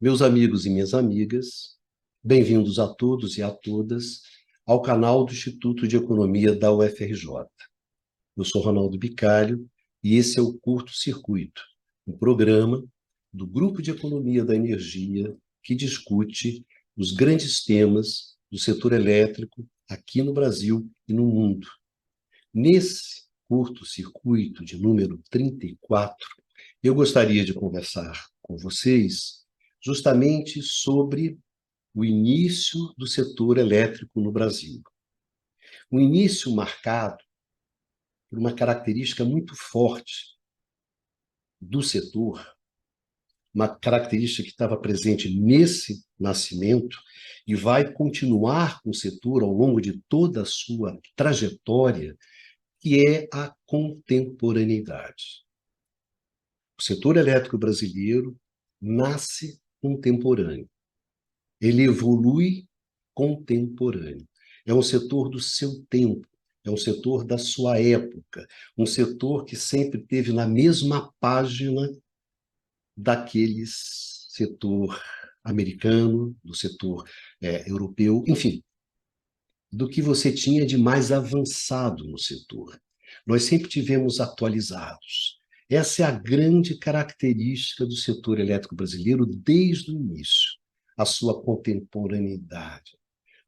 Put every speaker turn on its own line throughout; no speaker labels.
Meus amigos e minhas amigas, bem-vindos a todos e a todas ao canal do Instituto de Economia da UFRJ. Eu sou Ronaldo Bicalho e esse é o Curto Circuito, um programa do Grupo de Economia da Energia que discute os grandes temas do setor elétrico aqui no Brasil e no mundo. Nesse curto circuito de número 34, eu gostaria de conversar com vocês justamente sobre o início do setor elétrico no Brasil. Um início marcado por uma característica muito forte do setor, uma característica que estava presente nesse nascimento e vai continuar com o setor ao longo de toda a sua trajetória, que é a contemporaneidade. O setor elétrico brasileiro nasce contemporâneo. Ele evolui contemporâneo. É um setor do seu tempo, é um setor da sua época, um setor que sempre esteve na mesma página daquele setor americano, do setor europeu, enfim, do que você tinha de mais avançado no setor. Nós sempre tivemos atualizados. Essa é a grande característica do setor elétrico brasileiro desde o início, a sua contemporaneidade.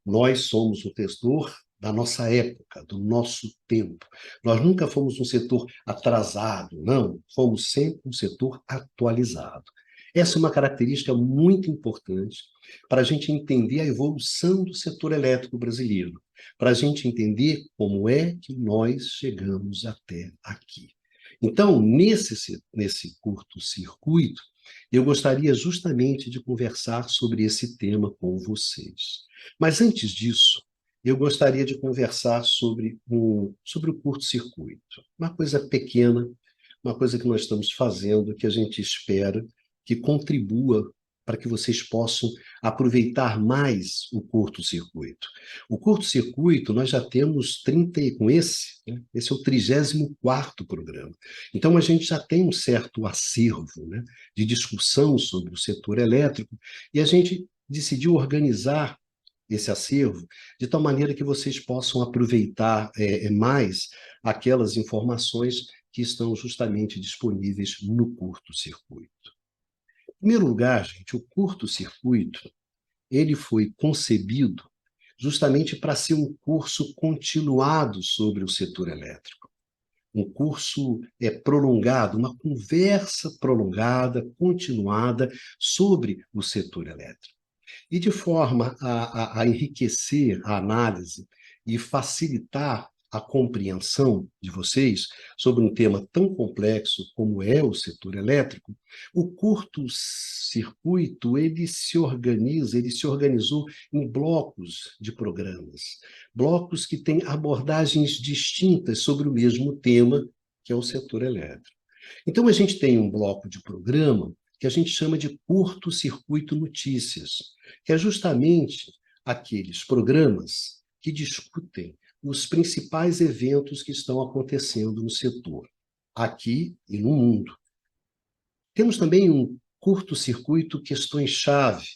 Nós somos o setor da nossa época, do nosso tempo. Nós nunca fomos um setor atrasado, não. Fomos sempre um setor atualizado. Essa é uma característica muito importante para a gente entender a evolução do setor elétrico brasileiro, para a gente entender como é que nós chegamos até aqui. Então, nesse curto circuito, eu gostaria justamente de conversar sobre esse tema com vocês. Mas antes disso, eu gostaria de conversar sobre o curto-circuito. Uma coisa pequena, uma coisa que nós estamos fazendo, que a gente espera que contribua para que vocês possam aproveitar mais o curto-circuito. O curto-circuito, nós já temos 30, com esse, né? Esse é o 34º programa. Então, a gente já tem um certo acervo, né, de discussão sobre o setor elétrico, e a gente decidiu organizar esse acervo de tal maneira que vocês possam aproveitar mais aquelas informações que estão justamente disponíveis no curto-circuito. Em primeiro lugar, gente, o curto-circuito, ele foi concebido justamente para ser um curso continuado sobre o setor elétrico. Um curso prolongado, uma conversa prolongada, continuada sobre o setor elétrico. E de forma a enriquecer a análise e facilitar a compreensão de vocês sobre um tema tão complexo como é o setor elétrico, o curto-circuito ele se organizou em blocos de programas, blocos que têm abordagens distintas sobre o mesmo tema, que é o setor elétrico. Então, a gente tem um bloco de programa que a gente chama de curto-circuito notícias, que é justamente aqueles programas que discutem os principais eventos que estão acontecendo no setor, aqui e no mundo. Temos também um curto-circuito questões-chave,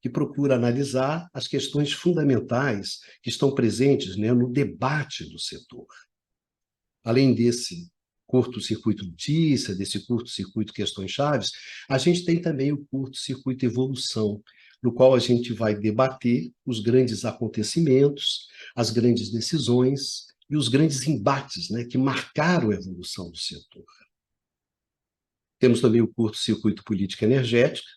que procura analisar as questões fundamentais que estão presentes, né, no debate do setor. Além desse curto-circuito notícia, desse curto-circuito questões chaves, a gente tem também o curto-circuito evolução, no qual a gente vai debater os grandes acontecimentos, as grandes decisões e os grandes embates, né, que marcaram a evolução do setor. Temos também o curto-circuito política energética,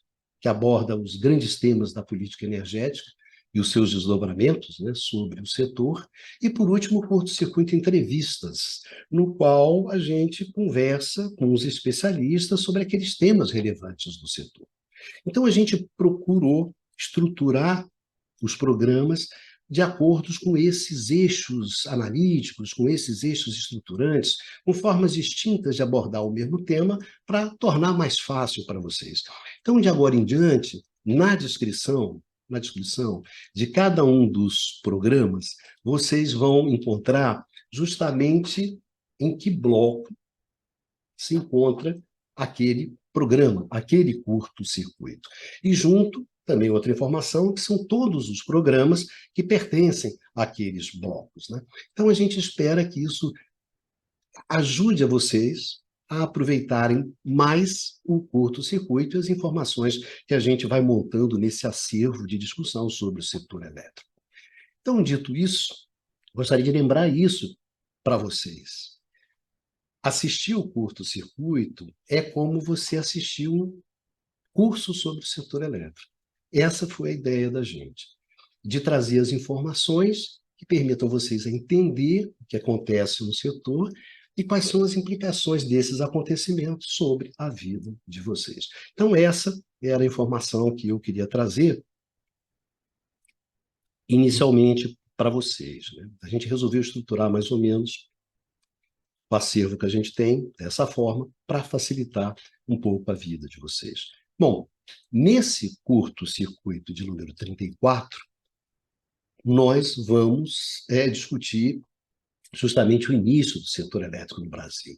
que aborda os grandes temas da política energética e os seus desdobramentos, né, sobre o setor. E, por último, o curto-circuito entrevistas, no qual a gente conversa com os especialistas sobre aqueles temas relevantes do setor. Então, a gente procurou estruturar os programas de acordo com esses eixos analíticos, com esses eixos estruturantes, com formas distintas de abordar o mesmo tema para tornar mais fácil para vocês. Então, de agora em diante, na descrição de cada um dos programas, vocês vão encontrar justamente em que bloco se encontra aquele programa, aquele curto-circuito. E junto, também outra informação, que são todos os programas que pertencem àqueles blocos, né? Então, a gente espera que isso ajude a vocês a aproveitarem mais o curto-circuito e as informações que a gente vai montando nesse acervo de discussão sobre o setor elétrico. Então, dito isso, gostaria de lembrar isso para vocês. Assistir o curto-circuito é como você assistir um curso sobre o setor elétrico. Essa foi a ideia da gente, de trazer as informações que permitam vocês entender o que acontece no setor e quais são as implicações desses acontecimentos sobre a vida de vocês. Então, essa era a informação que eu queria trazer inicialmente para vocês, né? A gente resolveu estruturar mais ou menos o acervo que a gente tem dessa forma para facilitar um pouco a vida de vocês. Bom, nesse curto-circuito de número 34, nós vamos discutir justamente o início do setor elétrico no Brasil.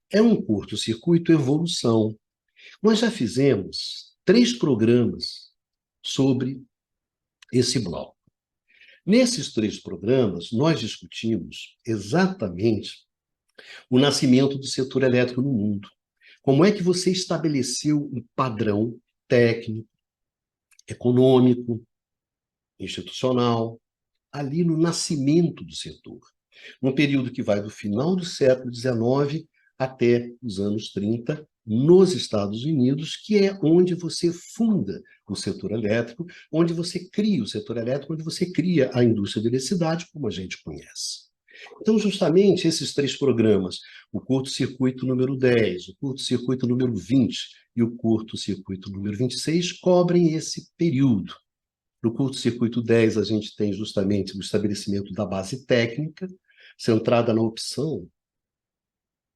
É um curto-circuito evolução. Nós já fizemos 3 programas sobre esse bloco. Nesses 3 programas, nós discutimos exatamente o nascimento do setor elétrico no mundo. Como é que você estabeleceu um padrão técnico, econômico, institucional, ali no nascimento do setor, num período que vai do final do século XIX até os anos 30, nos Estados Unidos, que é onde você funda o setor elétrico, onde você cria o setor elétrico, onde você cria a indústria da eletricidade, como a gente conhece. Então, justamente esses 3 programas, o curto-circuito número 10, o curto-circuito número 20 e o curto-circuito número 26, cobrem esse período. No curto-circuito 10, a gente tem justamente o estabelecimento da base técnica, centrada na opção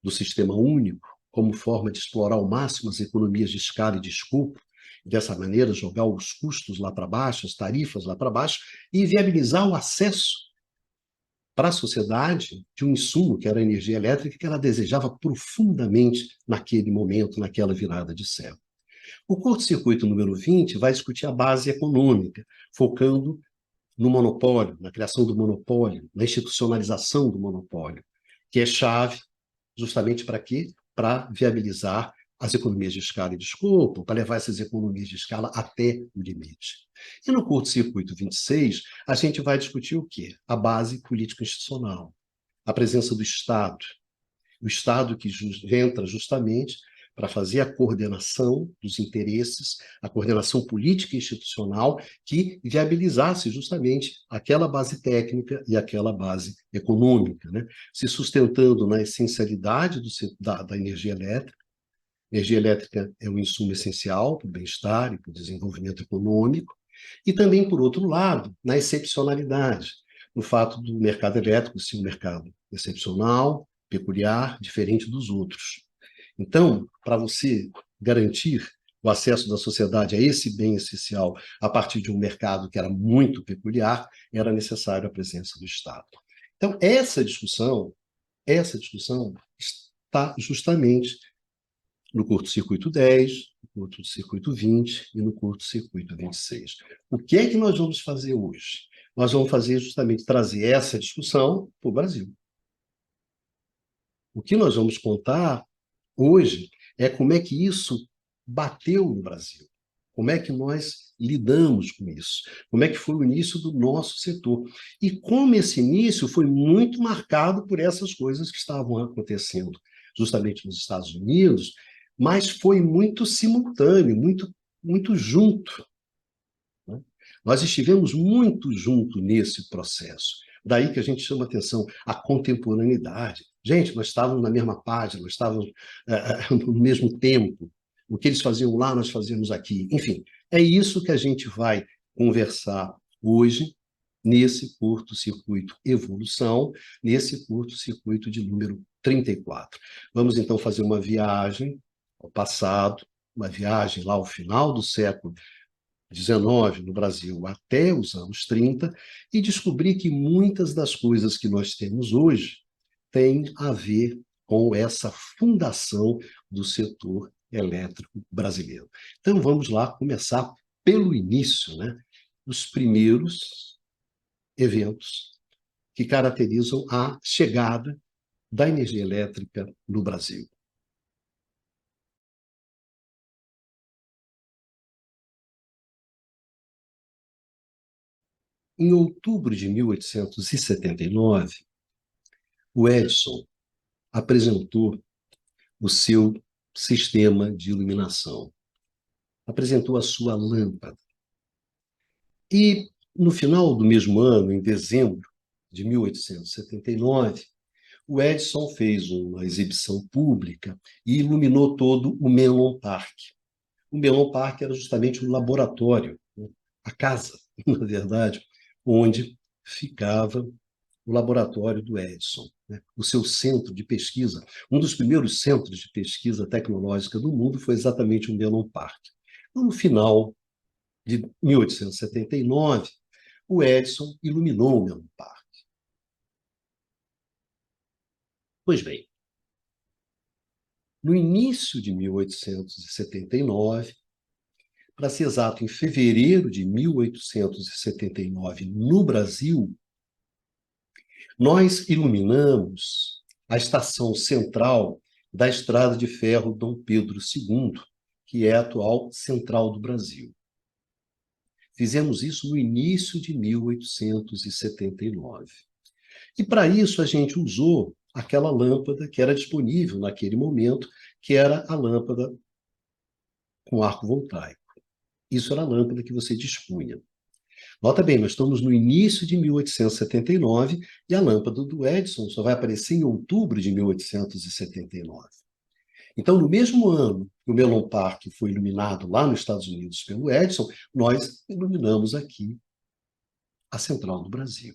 do sistema único, como forma de explorar ao máximo as economias de escala e de escopo, e dessa maneira jogar os custos lá para baixo, as tarifas lá para baixo, e viabilizar o acesso para a sociedade de um insumo, que era a energia elétrica, que ela desejava profundamente naquele momento, naquela virada de século. O curto-circuito número 20 vai discutir a base econômica, focando no monopólio, na criação do monopólio, na institucionalização do monopólio, que é chave justamente para quê? Para viabilizar as economias de escala e de escopo, para levar essas economias de escala até o limite. E no curto-circuito 26, a gente vai discutir o quê? A base político-institucional, a presença do Estado, o Estado que entra justamente para fazer a coordenação dos interesses, a coordenação política e institucional que viabilizasse justamente aquela base técnica e aquela base econômica, né? Se sustentando na essencialidade da energia elétrica. Energia elétrica é um insumo essencial para o bem-estar e para o desenvolvimento econômico, e também, por outro lado, na excepcionalidade, no fato do mercado elétrico ser um mercado excepcional, peculiar, diferente dos outros. Então, para você garantir o acesso da sociedade a esse bem essencial a partir de um mercado que era muito peculiar, era necessário a presença do Estado. Então, essa discussão está justamente no curto-circuito 10, no curto-circuito 20 e no curto-circuito 26. O que é que nós vamos fazer hoje? Nós vamos fazer justamente trazer essa discussão para o Brasil. O que nós vamos contar hoje é como é que isso bateu no Brasil. Como é que nós lidamos com isso? Como é que foi o início do nosso setor? E como esse início foi muito marcado por essas coisas que estavam acontecendo justamente nos Estados Unidos, mas foi muito simultâneo, muito junto, né? Nós estivemos muito junto nesse processo. Daí que a gente chama atenção a contemporaneidade. Gente, nós estávamos na mesma página, nós estávamos no mesmo tempo. O que eles faziam lá, nós fazíamos aqui. Enfim, é isso que a gente vai conversar hoje, nesse curto-circuito evolução, nesse curto-circuito de número 34. Vamos, então, fazer uma viagem ao passado, uma viagem lá ao final do século XIX no Brasil até os anos 30 e descobrir que muitas das coisas que nós temos hoje têm a ver com essa fundação do setor elétrico brasileiro. Então, vamos lá começar pelo início, né? Os primeiros eventos que caracterizam a chegada da energia elétrica no Brasil. Em outubro de 1879, o Edison apresentou o seu sistema de iluminação, apresentou a sua lâmpada. E, no final do mesmo ano, em dezembro de 1879, o Edison fez uma exibição pública e iluminou todo o Menlo Park. O Menlo Park era justamente o laboratório, né? A casa, na verdade, onde ficava o laboratório do Edison, né? O seu centro de pesquisa. Um dos primeiros centros de pesquisa tecnológica do mundo foi exatamente o Menlo Park. Então, no final de 1879, o Edison iluminou o Menlo Park. Pois bem, no início de 1879, para ser exato, em fevereiro de 1879, no Brasil, nós iluminamos a estação central da Estrada de Ferro Dom Pedro II, que é a atual Central do Brasil. Fizemos isso no início de 1879. E para isso a gente usou aquela lâmpada que era disponível naquele momento, que era a lâmpada com arco voltaico. Isso era a lâmpada que você dispunha. Nota bem, nós estamos no início de 1879 e a lâmpada do Edison só vai aparecer em outubro de 1879. Então, no mesmo ano que o Menlo Park foi iluminado lá nos Estados Unidos pelo Edison, nós iluminamos aqui a Central do Brasil.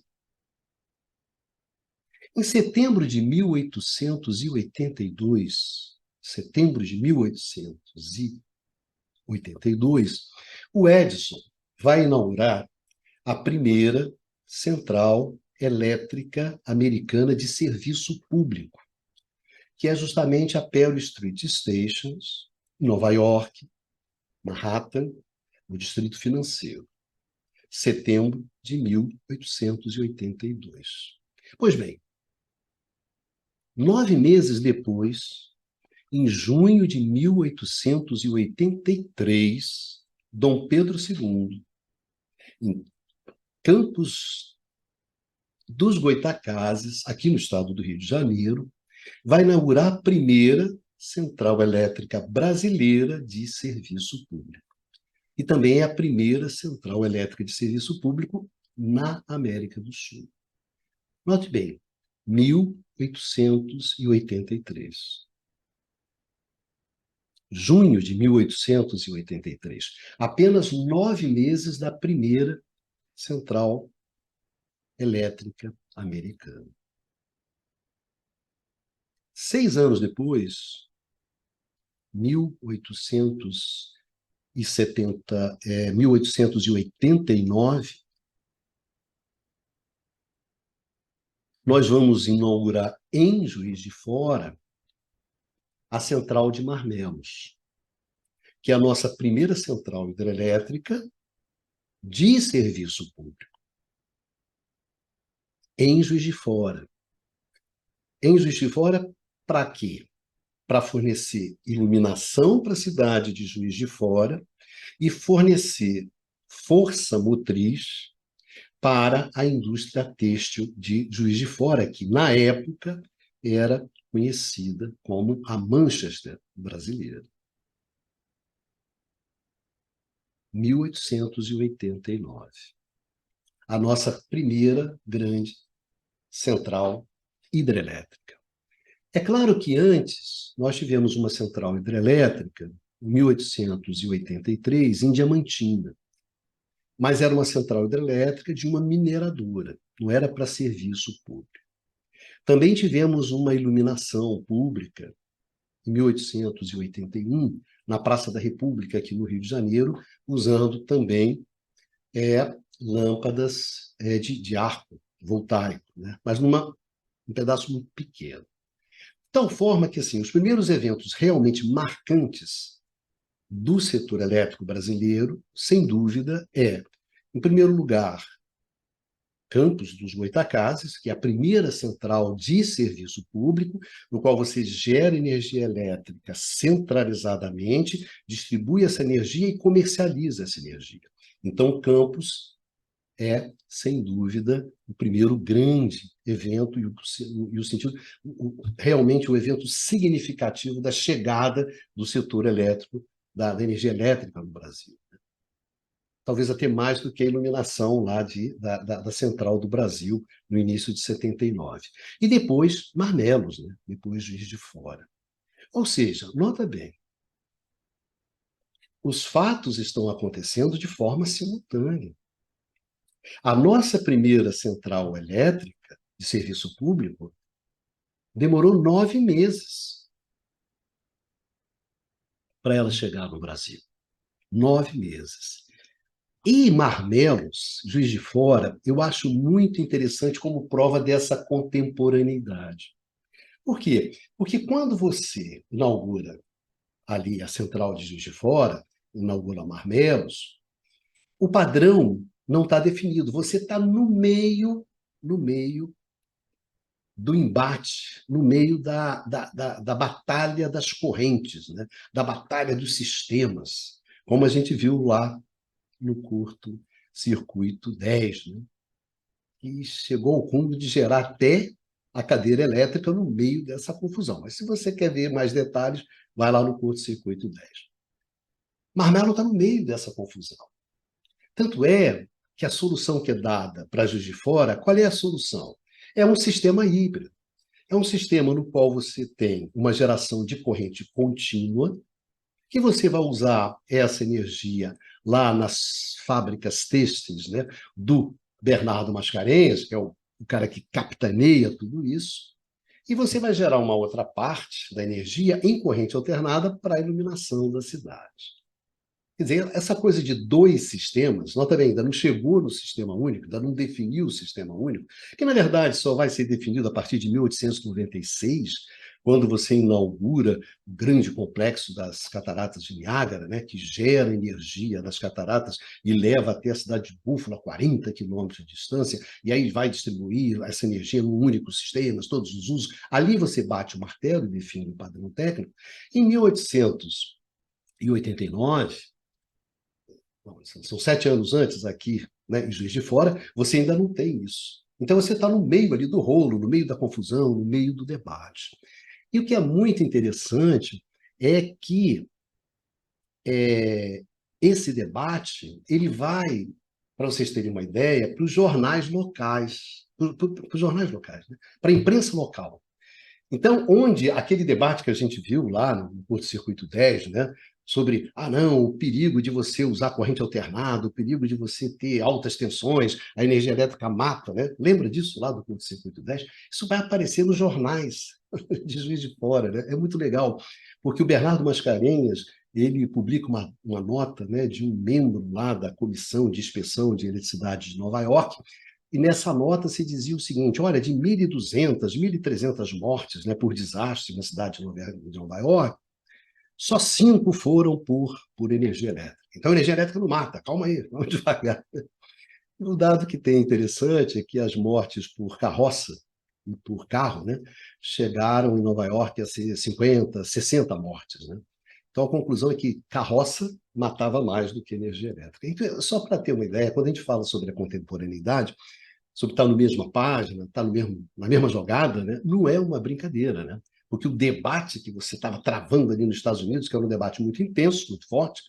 Em setembro de 1882, o Edison vai inaugurar a primeira central elétrica americana de serviço público, que é justamente a Pearl Street Stations, em Nova York, Manhattan, no Distrito Financeiro, setembro de 1882. Pois bem, 9 meses depois, em junho de 1883, Dom Pedro II, em Campos dos Goitacazes, aqui no estado do Rio de Janeiro, vai inaugurar a primeira central elétrica brasileira de serviço público. E também é a primeira central elétrica de serviço público na América do Sul. Note bem, 1883. Junho de 1883. Apenas 9 meses da primeira central elétrica americana. 6 anos depois, 1889, nós vamos inaugurar em Juiz de Fora a central de Marmelos, que é a nossa primeira central hidrelétrica de serviço público. Em Juiz de Fora. Em Juiz de Fora, para quê? Para fornecer iluminação para a cidade de Juiz de Fora e fornecer força motriz para a indústria têxtil de Juiz de Fora, que, na época, era conhecida como a Manchester brasileira. 1889. A nossa primeira grande central hidrelétrica. É claro que antes nós tivemos uma central hidrelétrica, em 1883, em Diamantina, mas era uma central hidrelétrica de uma mineradora, não era para serviço público. Também tivemos uma iluminação pública, em 1881, na Praça da República, aqui no Rio de Janeiro, usando também lâmpadas de arco voltaico, né? Mas um pedaço muito pequeno. Tal forma que, assim, os primeiros eventos realmente marcantes do setor elétrico brasileiro, sem dúvida, em primeiro lugar, Campos dos Goytacazes, que é a primeira central de serviço público, no qual você gera energia elétrica centralizadamente, distribui essa energia e comercializa essa energia. Então, Campos é, sem dúvida, o primeiro grande evento e o sentido, realmente o evento significativo da chegada do setor elétrico, da energia elétrica no Brasil. Talvez até mais do que a iluminação lá da Central do Brasil, no início de 79. E depois, Marmelos, né? Depois Juiz de Fora. Ou seja, nota bem, os fatos estão acontecendo de forma simultânea. A nossa primeira central elétrica de serviço público demorou 9 meses para ela chegar no Brasil. 9 meses. E Marmelos, Juiz de Fora, eu acho muito interessante como prova dessa contemporaneidade. Por quê? Porque quando você inaugura ali a central de Juiz de Fora, inaugura Marmelos, o padrão não está definido. Você está no meio do embate, no meio da batalha das correntes, né? Da batalha dos sistemas, como a gente viu lá no curto circuito 10, né? Que chegou ao cúmulo de gerar até a cadeira elétrica no meio dessa confusão. Mas se você quer ver mais detalhes, vai lá no curto circuito 10. Marmelo está no meio dessa confusão. Tanto é que a solução que é dada para Juiz de Fora, qual é a solução? É um sistema híbrido. É um sistema no qual você tem uma geração de corrente contínua, que você vai usar essa energia lá nas fábricas têxteis, né, do Bernardo Mascarenhas, que é o cara que capitaneia tudo isso, e você vai gerar uma outra parte da energia em corrente alternada para a iluminação da cidade. Quer dizer, essa coisa de dois sistemas, nota bem, ainda não chegou no sistema único, ainda não definiu o sistema único, que na verdade só vai ser definido a partir de 1896, quando você inaugura o grande complexo das Cataratas de Niágara, né, que gera energia das cataratas e leva até a cidade de Búfalo, a 40 quilômetros de distância, e aí vai distribuir essa energia num único sistema, todos os usos. Ali você bate o martelo e define o padrão técnico. Em 1889, são 7 anos antes aqui, né, em Juiz de Fora, você ainda não tem isso. Então você está no meio ali do rolo, no meio da confusão, no meio do debate. E o que é muito interessante é que esse debate ele vai, para vocês terem uma ideia, para os jornais locais, né? Para a imprensa local. Então, onde aquele debate que a gente viu lá no Curto Circuito 10, né, sobre, não, o perigo de você usar corrente alternada, o perigo de você ter altas tensões, a energia elétrica mata, né? Lembra disso lá do Curto Circuito 10? Isso vai aparecer nos jornais de Juiz de Fora, né? É muito legal, porque o Bernardo Mascarenhas, ele publica uma nota, né, de um membro lá da Comissão de Inspeção de Eletricidade de Nova York, e nessa nota se dizia o seguinte: olha, de 1.200, 1.300 mortes, né, por desastre na cidade de Nova York, só 5 foram por energia elétrica. Então, a energia elétrica não mata, calma aí, vamos devagar. E o dado que tem interessante é que as mortes por carroça e por carro, né, chegaram em Nova York a ser 50, 60 mortes. Né? Então, a conclusão é que carroça matava mais do que energia elétrica. Então, só para ter uma ideia, quando a gente fala sobre a contemporaneidade, sobre estar na mesma página, estar na mesma jogada, né? Não é uma brincadeira, né? Porque o debate que você estava travando ali nos Estados Unidos, que era um debate muito intenso, muito forte,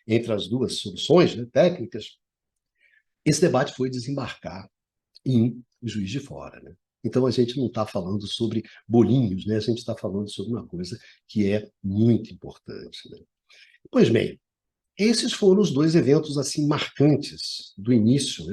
entre as duas soluções, né, técnicas, esse debate foi desembarcar em Juiz de Fora. Né? Então, a gente não está falando sobre bolinhos, né? A gente está falando sobre uma coisa que é muito importante. Né? Pois bem, esses foram os dois eventos assim marcantes do início,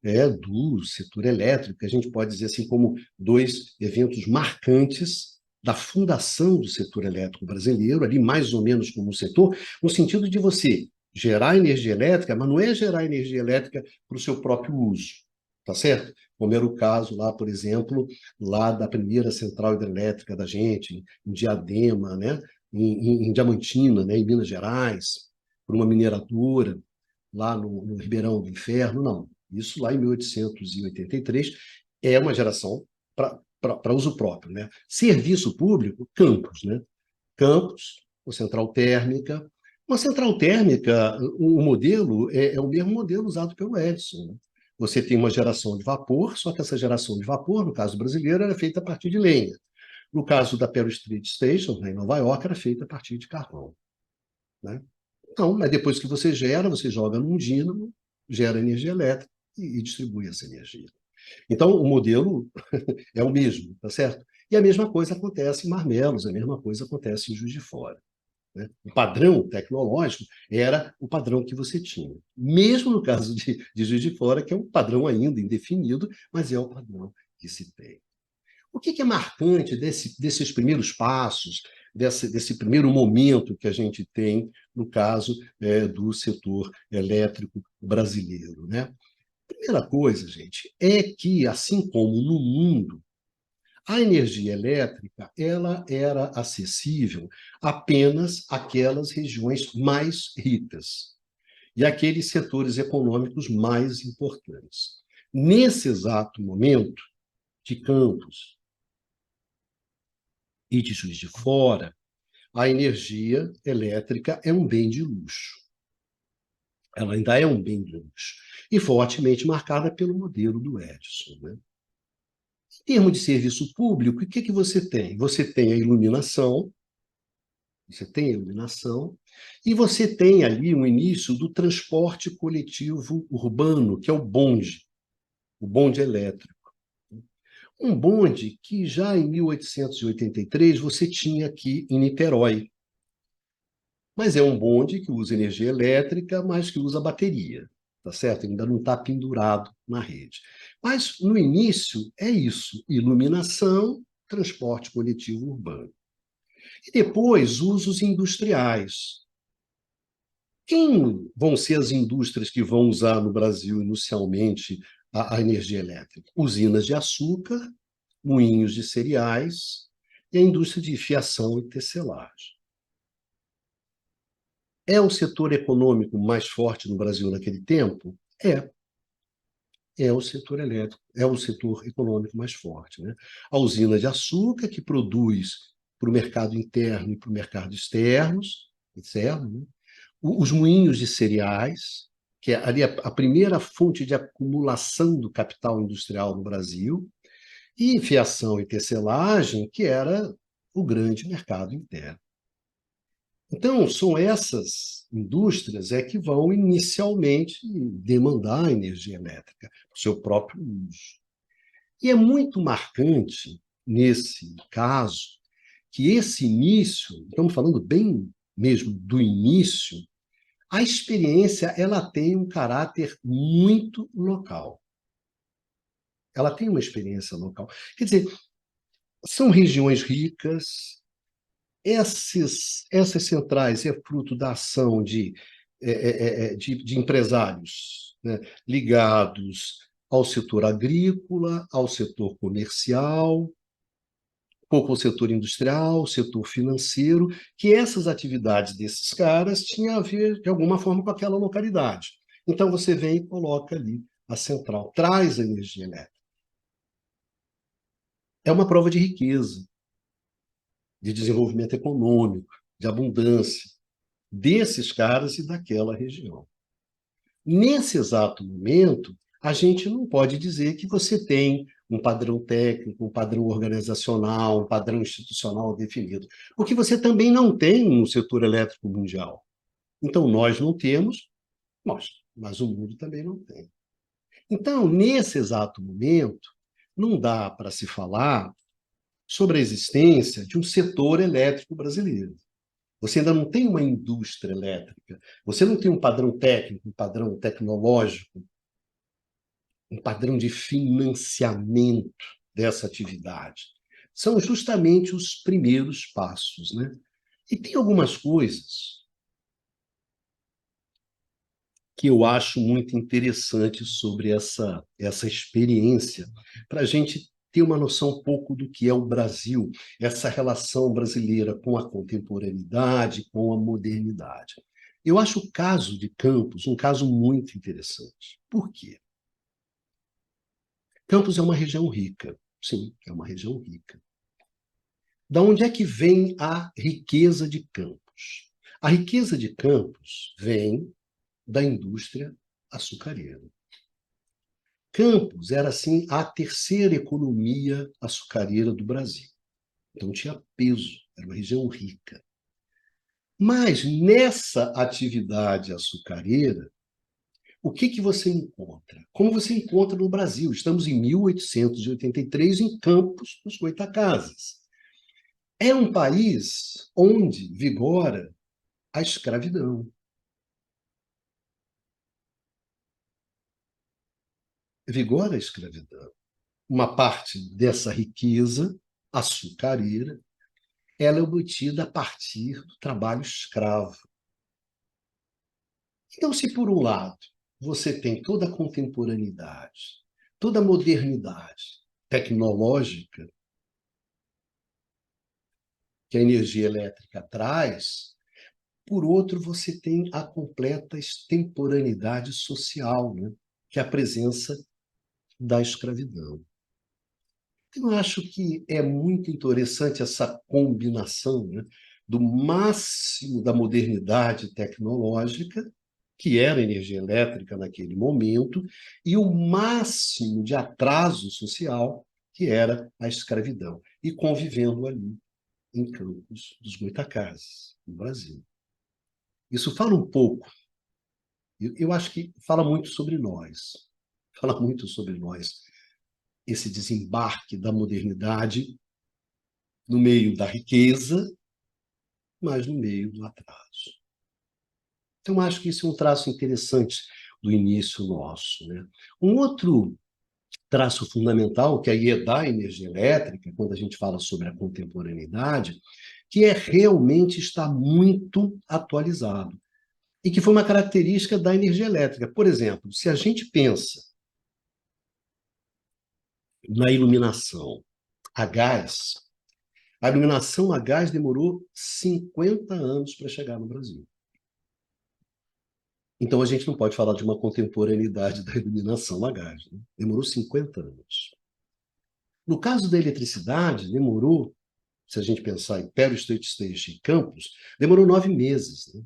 né, do setor elétrico, que a gente pode dizer assim como dois eventos marcantes da fundação do setor elétrico brasileiro, ali mais ou menos como um setor, no sentido de você gerar energia elétrica, mas não é gerar energia elétrica para o seu próprio uso. tá certo? Como era o caso lá, por exemplo, lá da primeira central hidrelétrica da gente, em Diadema, né? Em Diamantina, né? Em Minas Gerais, por uma mineradora, lá no Ribeirão do Inferno, não. Isso lá em 1883 é uma geração para uso próprio, né? Serviço público, campos, né? Campos, ou central térmica. Uma central térmica, o modelo é o mesmo modelo usado pelo Edison, né? Você tem uma geração de vapor, só que essa geração de vapor, no caso brasileiro, era feita a partir de lenha. No caso da Pearl Street Station, em Nova York, era feita a partir de carvão, né? Então, mas depois que você gera, você joga num dínamo, gera energia elétrica e distribui essa energia. Então, o modelo é o mesmo, tá certo? E a mesma coisa acontece em Marmelos, a mesma coisa acontece em Juiz de Fora, né? O padrão tecnológico era o padrão que você tinha. Mesmo no caso de Juiz de Fora, que é um padrão ainda indefinido, mas é o padrão que se tem. O que é marcante desses primeiros passos, desse primeiro momento que a gente tem no caso do setor elétrico brasileiro, né? Primeira coisa, gente, é que, assim como no mundo, a energia elétrica ela era acessível apenas àquelas regiões mais ricas e àqueles setores econômicos mais importantes. Nesse exato momento, de Campos e de Juiz de Fora, a energia elétrica é um bem de luxo. Ela ainda é um bem de luxo. E fortemente marcada pelo modelo do Edison, né? Em termos de serviço público, o que você tem? Você tem a iluminação, e você tem ali o início do transporte coletivo urbano, que é o bonde elétrico. Um bonde que já em 1883 você tinha aqui em Niterói. Mas é um bonde que usa energia elétrica, mas que usa bateria, tá certo? Ainda não está pendurado na rede. Mas no início é isso: iluminação, transporte coletivo urbano. E depois, usos industriais. Quem vão ser as indústrias que vão usar no Brasil inicialmente a energia elétrica? Usinas de açúcar, moinhos de cereais e a indústria de fiação e tecelagem. É o setor econômico mais forte no Brasil naquele tempo? É o setor elétrico, é o setor econômico mais forte, né? A usina de açúcar, que produz para o mercado interno e para o mercado externo, né? Os moinhos de cereais, que é ali a primeira fonte de acumulação do capital industrial no Brasil, e fiação e tecelagem, que era o grande mercado interno. Então, são essas indústrias que vão inicialmente demandar energia elétrica para o seu próprio uso. E é muito marcante, nesse caso, que esse início, estamos falando bem mesmo do início, a experiência ela tem um caráter muito local. Ela tem uma experiência local. Quer dizer, são regiões ricas, essas centrais é fruto da ação de empresários, né, ligados ao setor agrícola, ao setor comercial, pouco ao setor industrial, setor financeiro, que essas atividades desses caras tinham a ver, de alguma forma, com aquela localidade. Então, você vem e coloca ali a central, traz a energia elétrica. É uma prova de riqueza, de desenvolvimento econômico, de abundância desses caras e daquela região. Nesse exato momento, a gente não pode dizer que você tem um padrão técnico, um padrão organizacional, um padrão institucional definido, porque você também não tem no setor elétrico mundial. Então, nós não temos, mas o mundo também não tem. Então, nesse exato momento, não dá para se falar sobre a existência de um setor elétrico brasileiro. Você ainda não tem uma indústria elétrica, você não tem um padrão técnico, um padrão tecnológico, um padrão de financiamento dessa atividade. São justamente os primeiros passos, né? E tem algumas coisas que eu acho muito interessante sobre essa experiência, para a gente ter uma noção um pouco do que é o Brasil, essa relação brasileira com a contemporaneidade, com a modernidade. Eu acho o caso de Campos um caso muito interessante. Por quê? Campos é uma região rica. Sim, é uma região rica. Da onde é que vem a riqueza de Campos? A riqueza de Campos vem da indústria açucareira. Campos era, assim, a terceira economia açucareira do Brasil. Então tinha peso, era uma região rica. Mas nessa atividade açucareira, o que você encontra? Como você encontra no Brasil? Estamos em 1883, em Campos dos Goytacazes. É um país onde vigora a escravidão. Vigora a escravidão. Uma parte dessa riqueza açucareira, ela é obtida a partir do trabalho escravo. Então, se por um lado você tem toda a contemporaneidade, toda a modernidade tecnológica que a energia elétrica traz, por outro, você tem a completa extemporaneidade social, né? Que é a presença da escravidão. Eu acho que é muito interessante essa combinação, né, do máximo da modernidade tecnológica, que era a energia elétrica naquele momento, e o máximo de atraso social, que era a escravidão, e convivendo ali em Campos dos Goytacazes, no Brasil. Isso fala um pouco, eu acho que fala muito sobre nós, fala muito sobre nós, esse desembarque da modernidade no meio da riqueza, mas no meio do atraso. Então, acho que isso é um traço interessante do início nosso, né? Um outro traço fundamental, que aí é da energia elétrica, quando a gente fala sobre a contemporaneidade, que é realmente estar muito atualizado, e que foi uma característica da energia elétrica. Por exemplo, se a gente pensa na iluminação a gás, a iluminação a gás demorou 50 anos para chegar no Brasil. Então, a gente não pode falar de uma contemporaneidade da iluminação a gás, né? Demorou 50 anos. No caso da eletricidade, demorou, se a gente pensar em Perovskite Station e Campos, demorou 9 meses, né?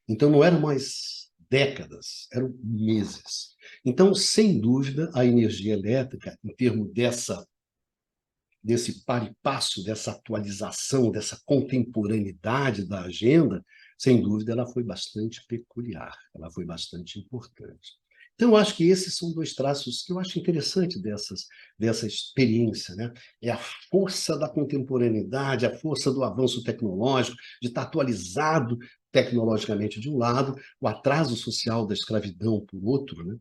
Então, não eram mais décadas, eram meses. Então, sem dúvida, a energia elétrica, em termos desse par e passo, dessa atualização, dessa contemporaneidade da agenda, sem dúvida, ela foi bastante peculiar, ela foi bastante importante. Então, eu acho que esses são dois traços que eu acho interessante dessa experiência, né? É a força da contemporaneidade, a força do avanço tecnológico, de estar atualizado tecnologicamente de um lado, o atraso social da escravidão por outro, né?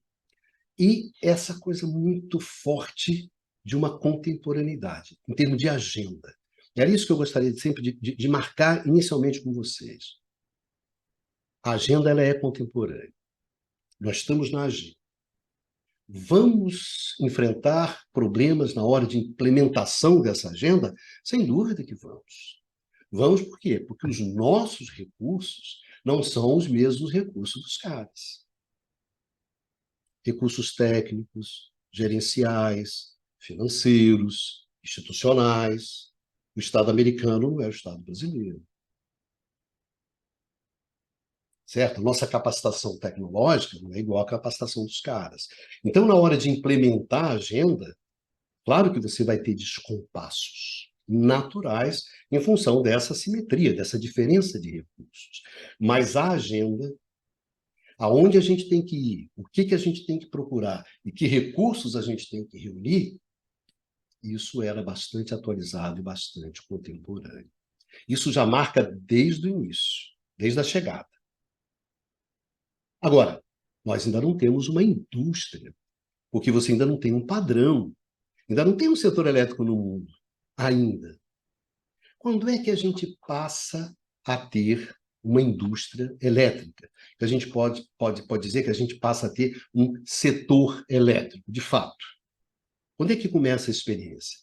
E essa coisa muito forte de uma contemporaneidade, em termos de agenda. Era isso que eu gostaria sempre de marcar inicialmente com vocês. A agenda ela é contemporânea. Nós estamos na agenda. Vamos enfrentar problemas na hora de implementação dessa agenda? Sem dúvida que vamos. Vamos por quê? Porque os nossos recursos não são os mesmos recursos dos caras. Recursos técnicos, gerenciais, financeiros, institucionais. O Estado americano não é o Estado brasileiro. Certo? Nossa capacitação tecnológica não é igual à capacitação dos caras. Então, na hora de implementar a agenda, claro que você vai ter descompassos naturais em função dessa simetria, dessa diferença de recursos. Mas a agenda, aonde a gente tem que ir, o que a gente tem que procurar e que recursos a gente tem que reunir, isso era bastante atualizado e bastante contemporâneo. Isso já marca desde o início, desde a chegada. Agora, nós ainda não temos uma indústria, porque você ainda não tem um padrão, ainda não tem um setor elétrico no mundo, ainda. Quando é que a gente passa a ter uma indústria elétrica. Que a gente pode dizer que a gente passa a ter um setor elétrico, de fato. Quando é que começa a experiência?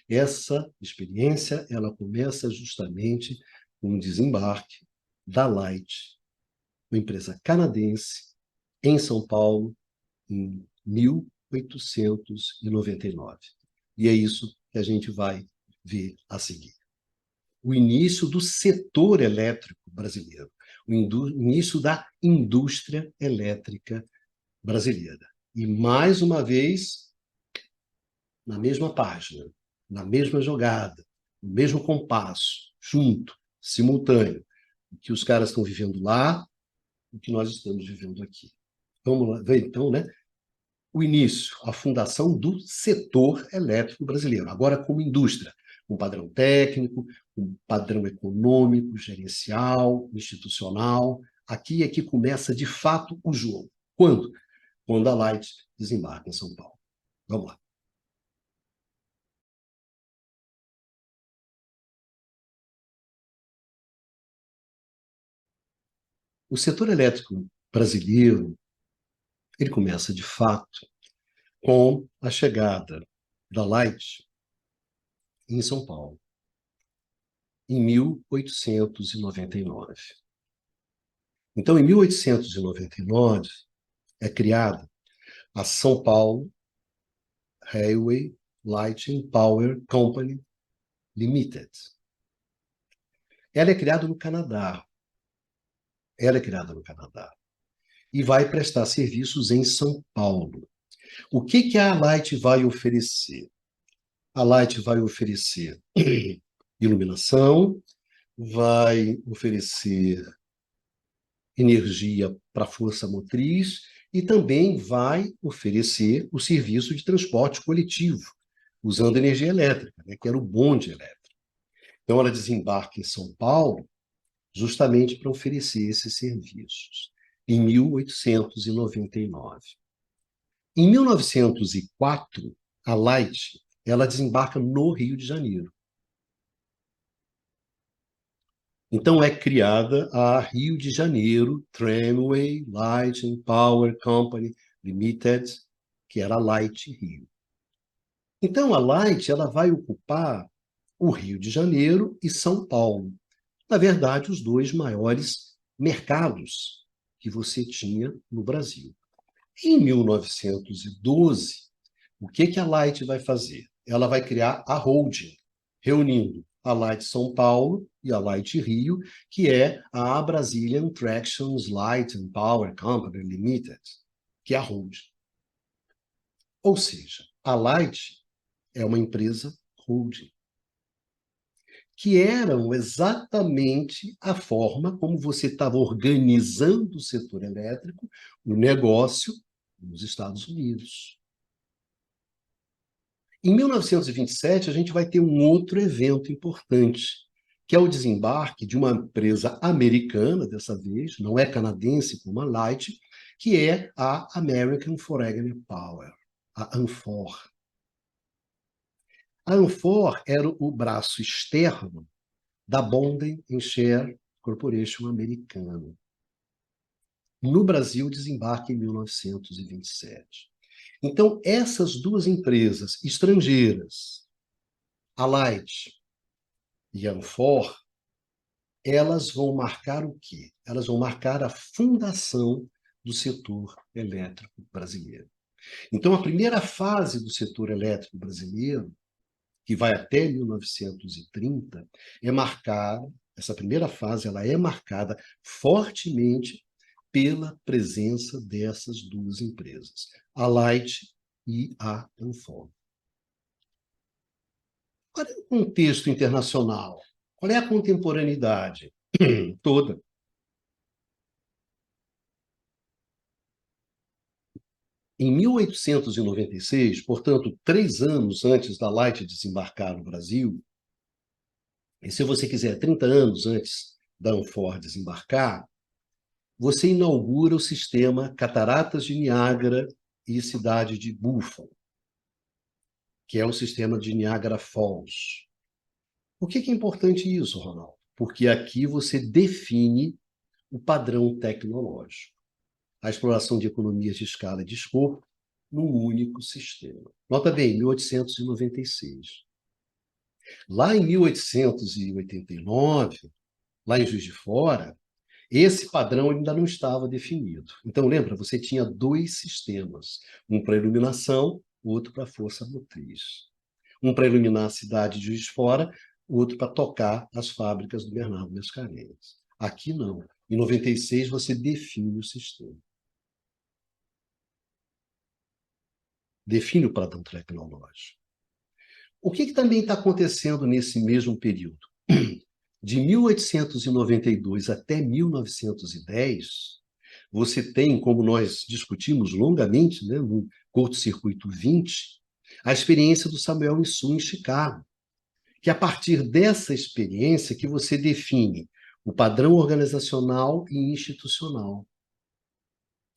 Essa experiência ela começa justamente com o desembarque da Light, uma empresa canadense, em São Paulo, em 1899. E é isso que a gente vai ver a seguir. O início do setor elétrico brasileiro, o início da indústria elétrica brasileira. E, mais uma vez, na mesma página, na mesma jogada, no mesmo compasso, junto, simultâneo, o que os caras estão vivendo lá, o que nós estamos vivendo aqui. Vamos lá, ver então, né? O início, a fundação do setor elétrico brasileiro, agora como indústria, um padrão técnico, um padrão econômico, gerencial, institucional. Aqui é que começa, de fato, o jogo. Quando? Quando a Light desembarca em São Paulo. Vamos lá. O setor elétrico brasileiro, ele começa, de fato, com a chegada da Light em São Paulo, em 1899. Então, em 1899, é criada a São Paulo Railway Lighting Power Company Limited. Ela é criada no Canadá. Ela é criada no Canadá. E vai prestar serviços em São Paulo. O que a Light vai oferecer? A Light vai oferecer iluminação, vai oferecer energia para a força motriz e também vai oferecer o serviço de transporte coletivo, usando energia elétrica, né, que era o bonde elétrico. Então, ela desembarca em São Paulo justamente para oferecer esses serviços, em 1899. Em 1904, a Light ela desembarca no Rio de Janeiro. Então é criada a Rio de Janeiro Tramway Light and Power Company Limited, que era a Light Rio. Então a Light ela vai ocupar o Rio de Janeiro e São Paulo. Na verdade, os dois maiores mercados que você tinha no Brasil. Em 1912, o que a Light vai fazer? Ela vai criar a holding, reunindo a Light São Paulo e a Light Rio, que é a Brazilian Tractions Light and Power Company Limited, que é a holding. Ou seja, a Light é uma empresa holding, que eram exatamente a forma como você estava organizando o setor elétrico, o negócio nos Estados Unidos. Em 1927, a gente vai ter um outro evento importante, que é o desembarque de uma empresa americana, dessa vez, não é canadense como a Light, que é a American Foreign Power, a ANFOR. A ANFOR era o braço externo da Bond Share Corporation americana. No Brasil, desembarque em 1927. Então, essas duas empresas estrangeiras, a Light e a Anfor, elas vão marcar o quê? Elas vão marcar a fundação do setor elétrico brasileiro. Então, a primeira fase do setor elétrico brasileiro, que vai até 1930, é marcada, essa primeira fase ela é marcada fortemente pela presença dessas duas empresas, a Light e a Anfor. Qual é o contexto internacional? Qual é a contemporaneidade? Toda. Em 1896, portanto, 3 anos antes da Light desembarcar no Brasil, e se você quiser, 30 anos antes da Anfor desembarcar, você inaugura o sistema Cataratas de Niágara e Cidade de Buffalo, que é o sistema de Niagara Falls. Por que é importante isso, Ronaldo? Porque aqui você define o padrão tecnológico, a exploração de economias de escala e de escopo num único sistema. Nota bem, 1896. Lá em 1889, lá em Juiz de Fora, esse padrão ainda não estava definido. Então, lembra, você tinha dois sistemas, um para iluminação, outro para força motriz. Um para iluminar a cidade de Juiz de Fora, outro para tocar as fábricas do Bernardo Mascarenhas. Aqui não. Em 96 você define o sistema. Define o padrão tecnológico. O que também está acontecendo nesse mesmo período? De 1892 até 1910, você tem, como nós discutimos longamente, né, no Curto-Circuito 20, a experiência do Samuel Insull em Chicago, que a partir dessa experiência que você define o padrão organizacional e institucional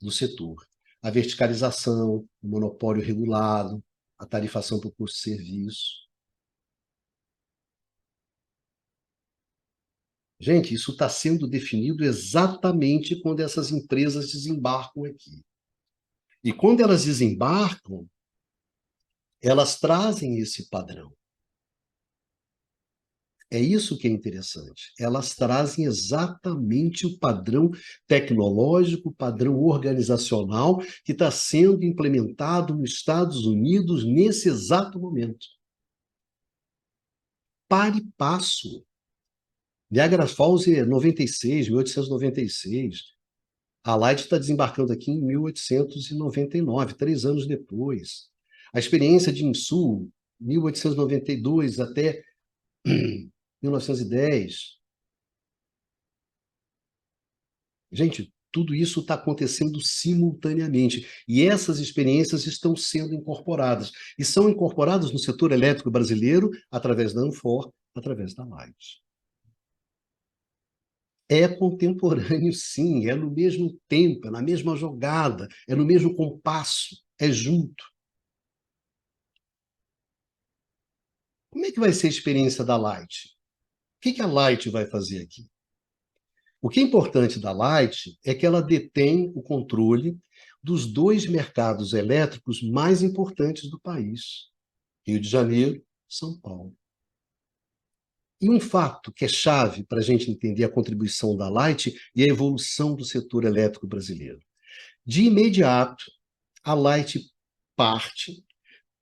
do setor. A verticalização, o monopólio regulado, a tarifação por custo de serviço. Gente, isso está sendo definido exatamente quando essas empresas desembarcam aqui. E quando elas desembarcam, elas trazem esse padrão. É isso que é interessante. Elas trazem exatamente o padrão tecnológico, o padrão organizacional que está sendo implementado nos Estados Unidos nesse exato momento. Pare e passo. Niagara Falls é 96, 1896. A Light está desembarcando aqui em 1899, 3 anos depois. A experiência de Insul, 1892 até 1910. Gente, tudo isso está acontecendo simultaneamente. E essas experiências estão sendo incorporadas. E são incorporadas no setor elétrico brasileiro através da Anfor, através da Light. É contemporâneo, sim, é no mesmo tempo, é na mesma jogada, é no mesmo compasso, é junto. Como é que vai ser a experiência da Light? O que a Light vai fazer aqui? O que é importante da Light é que ela detém o controle dos dois mercados elétricos mais importantes do país, Rio de Janeiro e São Paulo. E um fato que é chave para a gente entender a contribuição da Light e a evolução do setor elétrico brasileiro. De imediato, a Light parte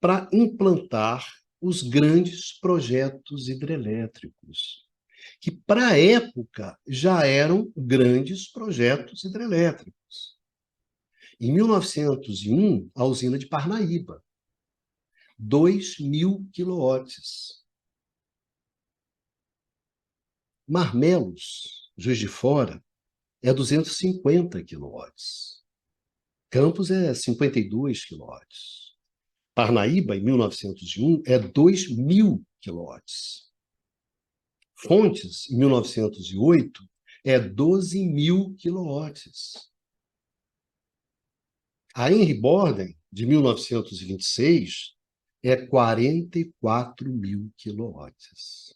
para implantar os grandes projetos hidrelétricos, que para a época já eram grandes projetos hidrelétricos. Em 1901, a usina de Parnaíba, 2.000 quilowatts. Marmelos, Juiz de Fora, é 250 quilowatts. Campos é 52 quilowatts. Parnaíba, em 1901, é 2.000 quilowatts. Fontes, em 1908, é 12.000 quilowatts. A Henry Borden, de 1926, é 44.000 quilowatts.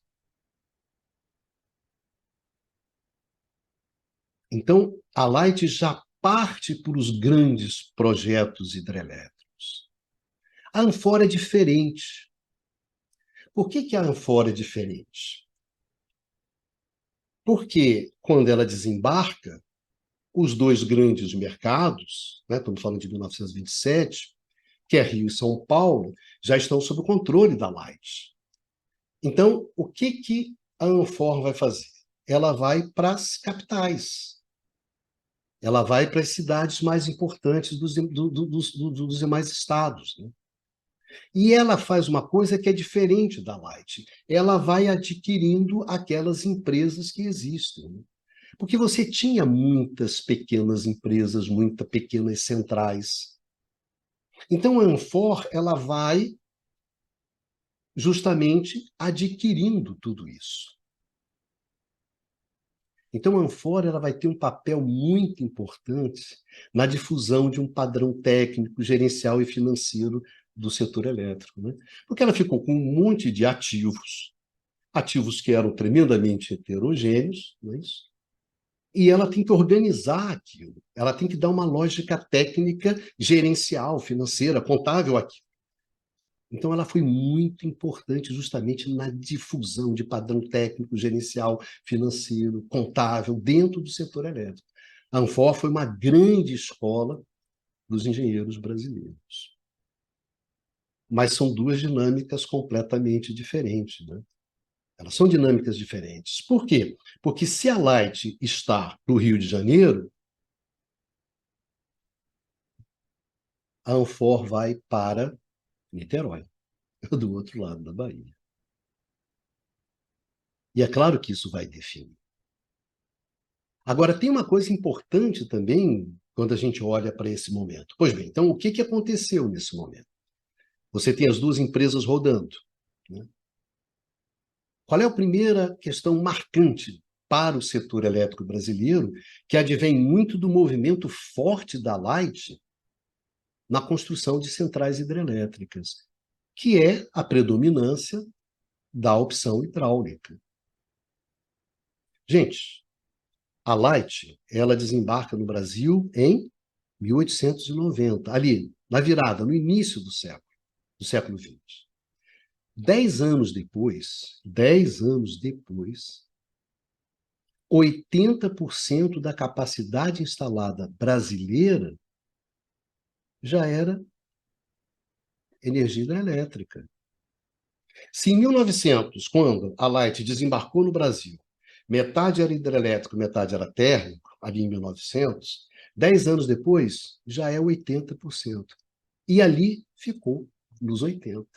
Então, a Light já parte para os grandes projetos hidrelétricos. A Anfor é diferente. Por que a Anfor é diferente? Porque, quando ela desembarca, os dois grandes mercados, né, estamos falando de 1927, que é Rio e São Paulo, já estão sob o controle da Light. Então, o que a Anfor vai fazer? Ela vai para as capitais. Ela vai para as cidades mais importantes dos demais estados. Né? E ela faz uma coisa que é diferente da Light. Ela vai adquirindo aquelas empresas que existem. Né? Porque você tinha muitas pequenas empresas, muitas pequenas centrais. Então, a Anfor, ela vai justamente adquirindo tudo isso. Então, a Anfor ela vai ter um papel muito importante na difusão de um padrão técnico, gerencial e financeiro do setor elétrico. Né? Porque ela ficou com um monte de ativos que eram tremendamente heterogêneos, não é isso? E ela tem que organizar aquilo, ela tem que dar uma lógica técnica, gerencial, financeira, contábil aqui. Então, ela foi muito importante justamente na difusão de padrão técnico, gerencial, financeiro, contábil, dentro do setor elétrico. A Anfor foi uma grande escola dos engenheiros brasileiros. Mas são duas dinâmicas completamente diferentes, né? Elas são dinâmicas diferentes. Por quê? Porque se a Light está no Rio de Janeiro, a Anfor vai para Niterói, do outro lado da Bahia. E é claro que isso vai definir. Agora, tem uma coisa importante também quando a gente olha para esse momento. Pois bem, então o que aconteceu nesse momento? Você tem as duas empresas rodando, né? Qual é a primeira questão marcante para o setor elétrico brasileiro, que advém muito do movimento forte da Light na construção de centrais hidrelétricas, que é a predominância da opção hidráulica. Gente, a Light, ela desembarca no Brasil em 1890, ali, na virada, no início do século XX. 10 anos depois, 80% da capacidade instalada brasileira já era energia hidrelétrica. Se em 1900, quando a Light desembarcou no Brasil, metade era hidrelétrico, metade era térmico, ali em 1900, 10 anos depois, já é 80%. E ali ficou, nos 80.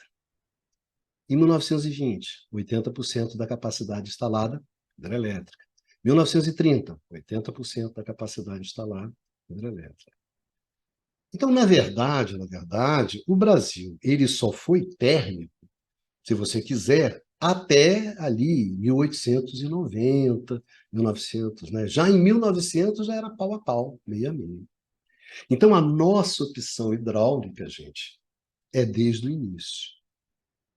Em 1920, 80% da capacidade instalada hidrelétrica. 1930, 80% da capacidade instalada hidrelétrica. Então, na verdade, o Brasil ele só foi térmico, se você quiser, até ali 1890, 1900, né? Já em 1900 já era pau a pau, meio a meio. Então, a nossa opção hidráulica, gente, é desde o início.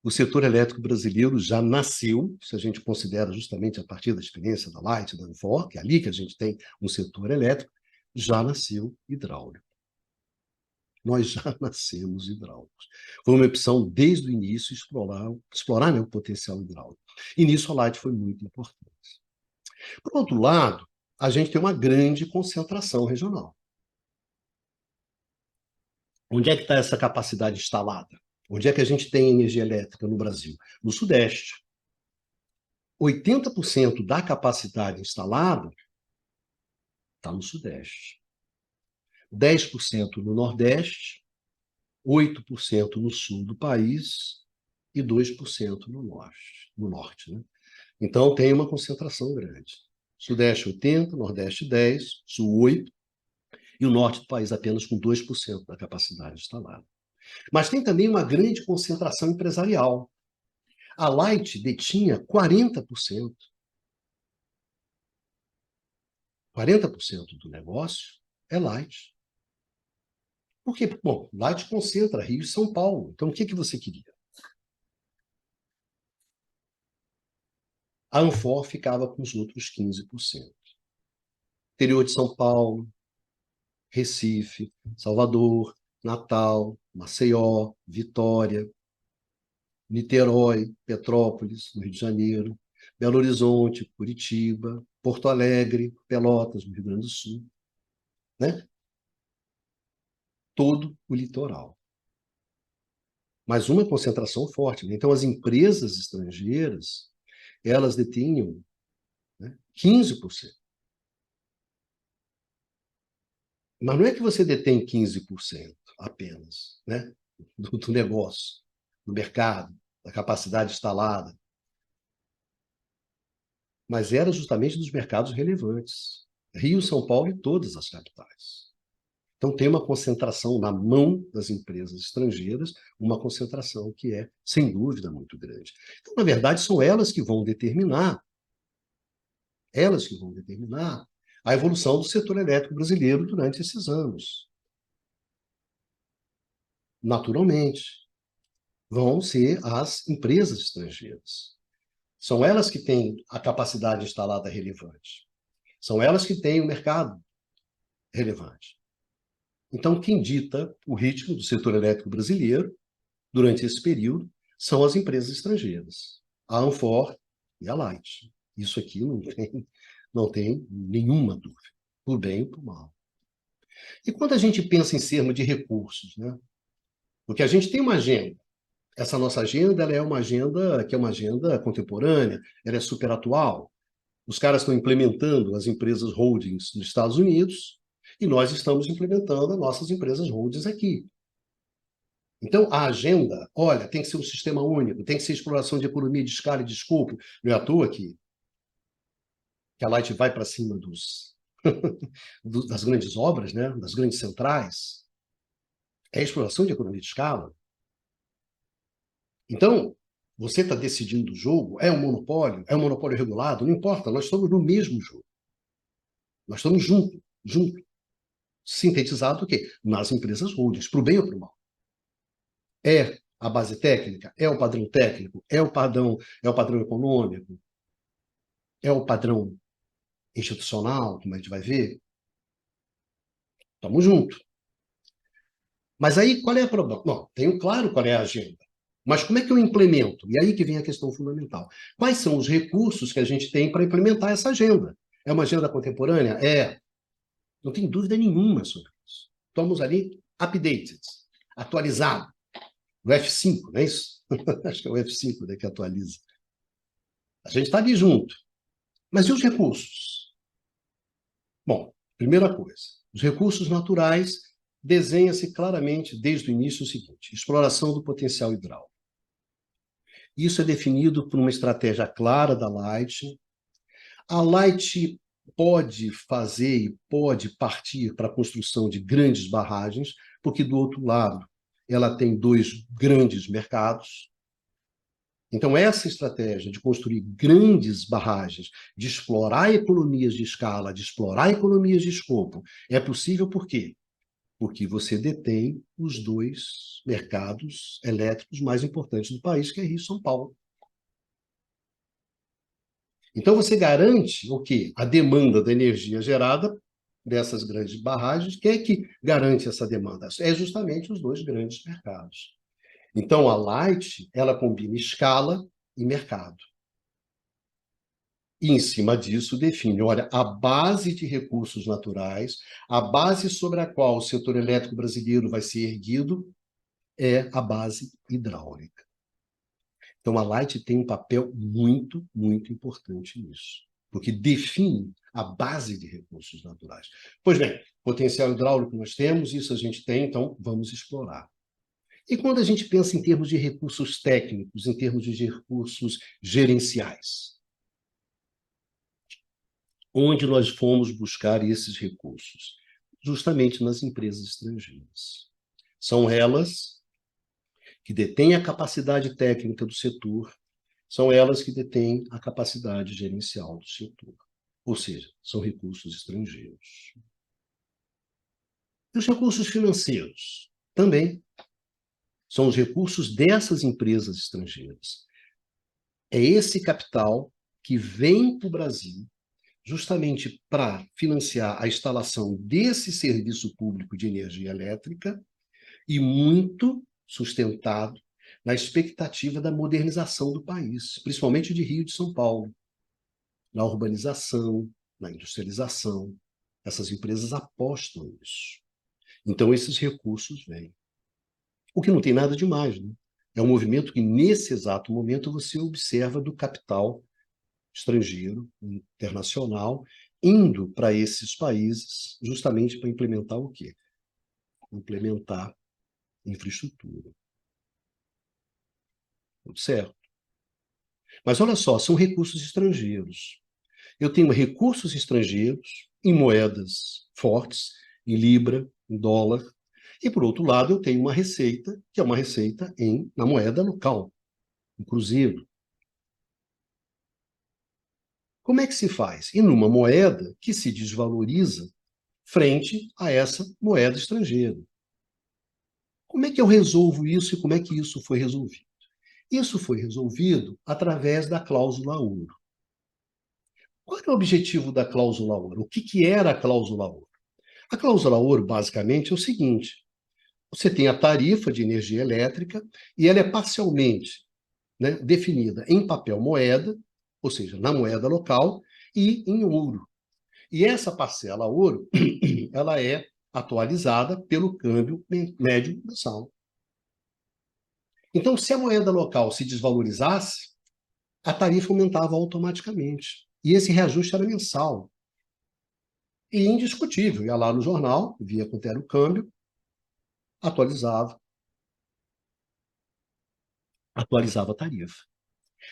O setor elétrico brasileiro já nasceu, se a gente considera justamente a partir da experiência da Light, da Anfor, que é ali que a gente tem um setor elétrico, já nasceu hidráulico. Nós já nascemos hidráulicos. Foi uma opção desde o início explorar, né, o potencial hidráulico. E nisso a Light foi muito importante. Por outro lado, a gente tem uma grande concentração regional. Onde é que está essa capacidade instalada? Onde é que a gente tem energia elétrica no Brasil? No Sudeste. 80% da capacidade instalada está no Sudeste. 10% no Nordeste, 8% no Sul do país e 2% no Norte, né? Então, tem uma concentração grande. Sudeste 80%, Nordeste 10%, Sul 8%, e o Norte do país apenas com 2% da capacidade instalada. Mas tem também uma grande concentração empresarial. A Light detinha 40%. 40% do negócio é Light. Por quê? Bom, Light concentra Rio e São Paulo. Então, o que você queria? A Anfor ficava com os outros 15%. Interior de São Paulo, Recife, Salvador, Natal, Maceió, Vitória, Niterói, Petrópolis, no Rio de Janeiro, Belo Horizonte, Curitiba, Porto Alegre, Pelotas, no Rio Grande do Sul, né? Todo o litoral. Mas uma concentração forte, né? Então, as empresas estrangeiras, elas detinham, né, 15%. Mas não é que você detém 15% apenas, né, do negócio, do mercado, da capacidade instalada, mas era justamente dos mercados relevantes. Rio, São Paulo e todas as capitais. Então, tem uma concentração na mão das empresas estrangeiras, uma concentração que é, sem dúvida, muito grande. Então, na verdade, são elas que vão determinar a evolução do setor elétrico brasileiro durante esses anos. Naturalmente, vão ser as empresas estrangeiras. São elas que têm a capacidade instalada relevante. São elas que têm o mercado relevante. Então, quem dita o ritmo do setor elétrico brasileiro durante esse período são as empresas estrangeiras, a Anfor e a Light. Isso aqui não tem nenhuma dúvida, por bem ou por mal. E quando a gente pensa em termos de recursos, né? Porque a gente tem uma agenda. Essa nossa agenda, ela é uma agenda que é uma agenda contemporânea, ela é super atual. Os caras estão implementando as empresas holdings nos Estados Unidos e nós estamos implementando as nossas empresas holdings aqui. Então, a agenda, olha, tem que ser um sistema único, tem que ser exploração de economia de escala e de escopo. Não é à toa que a Light vai para cima das grandes obras, né? Das grandes centrais. É exploração de economia de escala. Então, você está decidindo o jogo, é um monopólio regulado, não importa, nós estamos no mesmo jogo. Nós estamos juntos. Sintetizado o quê? Nas empresas holdings, para o bem ou para o mal. É a base técnica, é o padrão técnico, é o padrão econômico, é o padrão institucional, como a gente vai ver. Estamos juntos. Mas aí, qual é o problema? Não, tenho claro qual é a agenda. Mas como é que eu implemento? E aí que vem a questão fundamental. Quais são os recursos que a gente tem para implementar essa agenda? É uma agenda contemporânea? É. Não tem dúvida nenhuma sobre isso. Estamos ali updated, atualizado. O F5, não é isso? Acho que é o F5, né, que atualiza. A gente está ali junto. Mas e os recursos? Bom, primeira coisa, os recursos naturais desenha-se claramente desde o início o seguinte: exploração do potencial hidráulico. Isso é definido por uma estratégia clara da Light. A Light pode fazer e pode partir para a construção de grandes barragens, porque do outro lado ela tem dois grandes mercados. Então, essa estratégia de construir grandes barragens, de explorar economias de escala, de explorar economias de escopo, é possível por quê? Porque você detém os dois mercados elétricos mais importantes do país, que é Rio e São Paulo. Então, você garante o quê? A demanda da energia gerada dessas grandes barragens. Quem é que garante essa demanda? É justamente os dois grandes mercados. Então, a Light, ela combina escala e mercado. E, em cima disso, define, olha, a base de recursos naturais, a base sobre a qual o setor elétrico brasileiro vai ser erguido é a base hidráulica. Então, a Light tem um papel muito, muito importante nisso, porque define a base de recursos naturais. Pois bem, potencial hidráulico nós temos, isso a gente tem, então vamos explorar. E quando a gente pensa em termos de recursos técnicos, em termos de recursos gerenciais, onde nós fomos buscar esses recursos? Justamente nas empresas estrangeiras. São elas que detêm a capacidade técnica do setor, são elas que detêm a capacidade gerencial do setor. Ou seja, são recursos estrangeiros. E os recursos financeiros? Também são os recursos dessas empresas estrangeiras. É esse capital que vem para o Brasil justamente para financiar a instalação desse serviço público de energia elétrica e muito sustentado na expectativa da modernização do país, principalmente de Rio e de São Paulo, na urbanização, na industrialização. Essas empresas apostam nisso. Então, esses recursos vêm. O que não tem nada de mais, né? É um movimento que, nesse exato momento, você observa do capital estrangeiro, internacional, indo para esses países justamente para implementar o quê? Implementar infraestrutura. Tudo certo. Mas olha só, são recursos estrangeiros. Eu tenho recursos estrangeiros em moedas fortes, em libra, em dólar, e por outro lado eu tenho uma receita, que é uma receita na moeda local, em cruzeiro. Como é que se faz? E numa moeda que se desvaloriza frente a essa moeda estrangeira. Como é que eu resolvo isso e como é que isso foi resolvido? Isso foi resolvido através da cláusula ouro. Qual era o objetivo da cláusula ouro? O que era a cláusula ouro? A cláusula ouro, basicamente, é o seguinte: você tem a tarifa de energia elétrica e ela é parcialmente, né, definida em papel moeda, ou seja, na moeda local, e em ouro. E essa parcela ouro, ela é atualizada pelo câmbio médio mensal. Então, se a moeda local se desvalorizasse, a tarifa aumentava automaticamente. E esse reajuste era mensal. E indiscutível. Ia lá no jornal, via quanto era o câmbio, atualizava, atualizava a tarifa.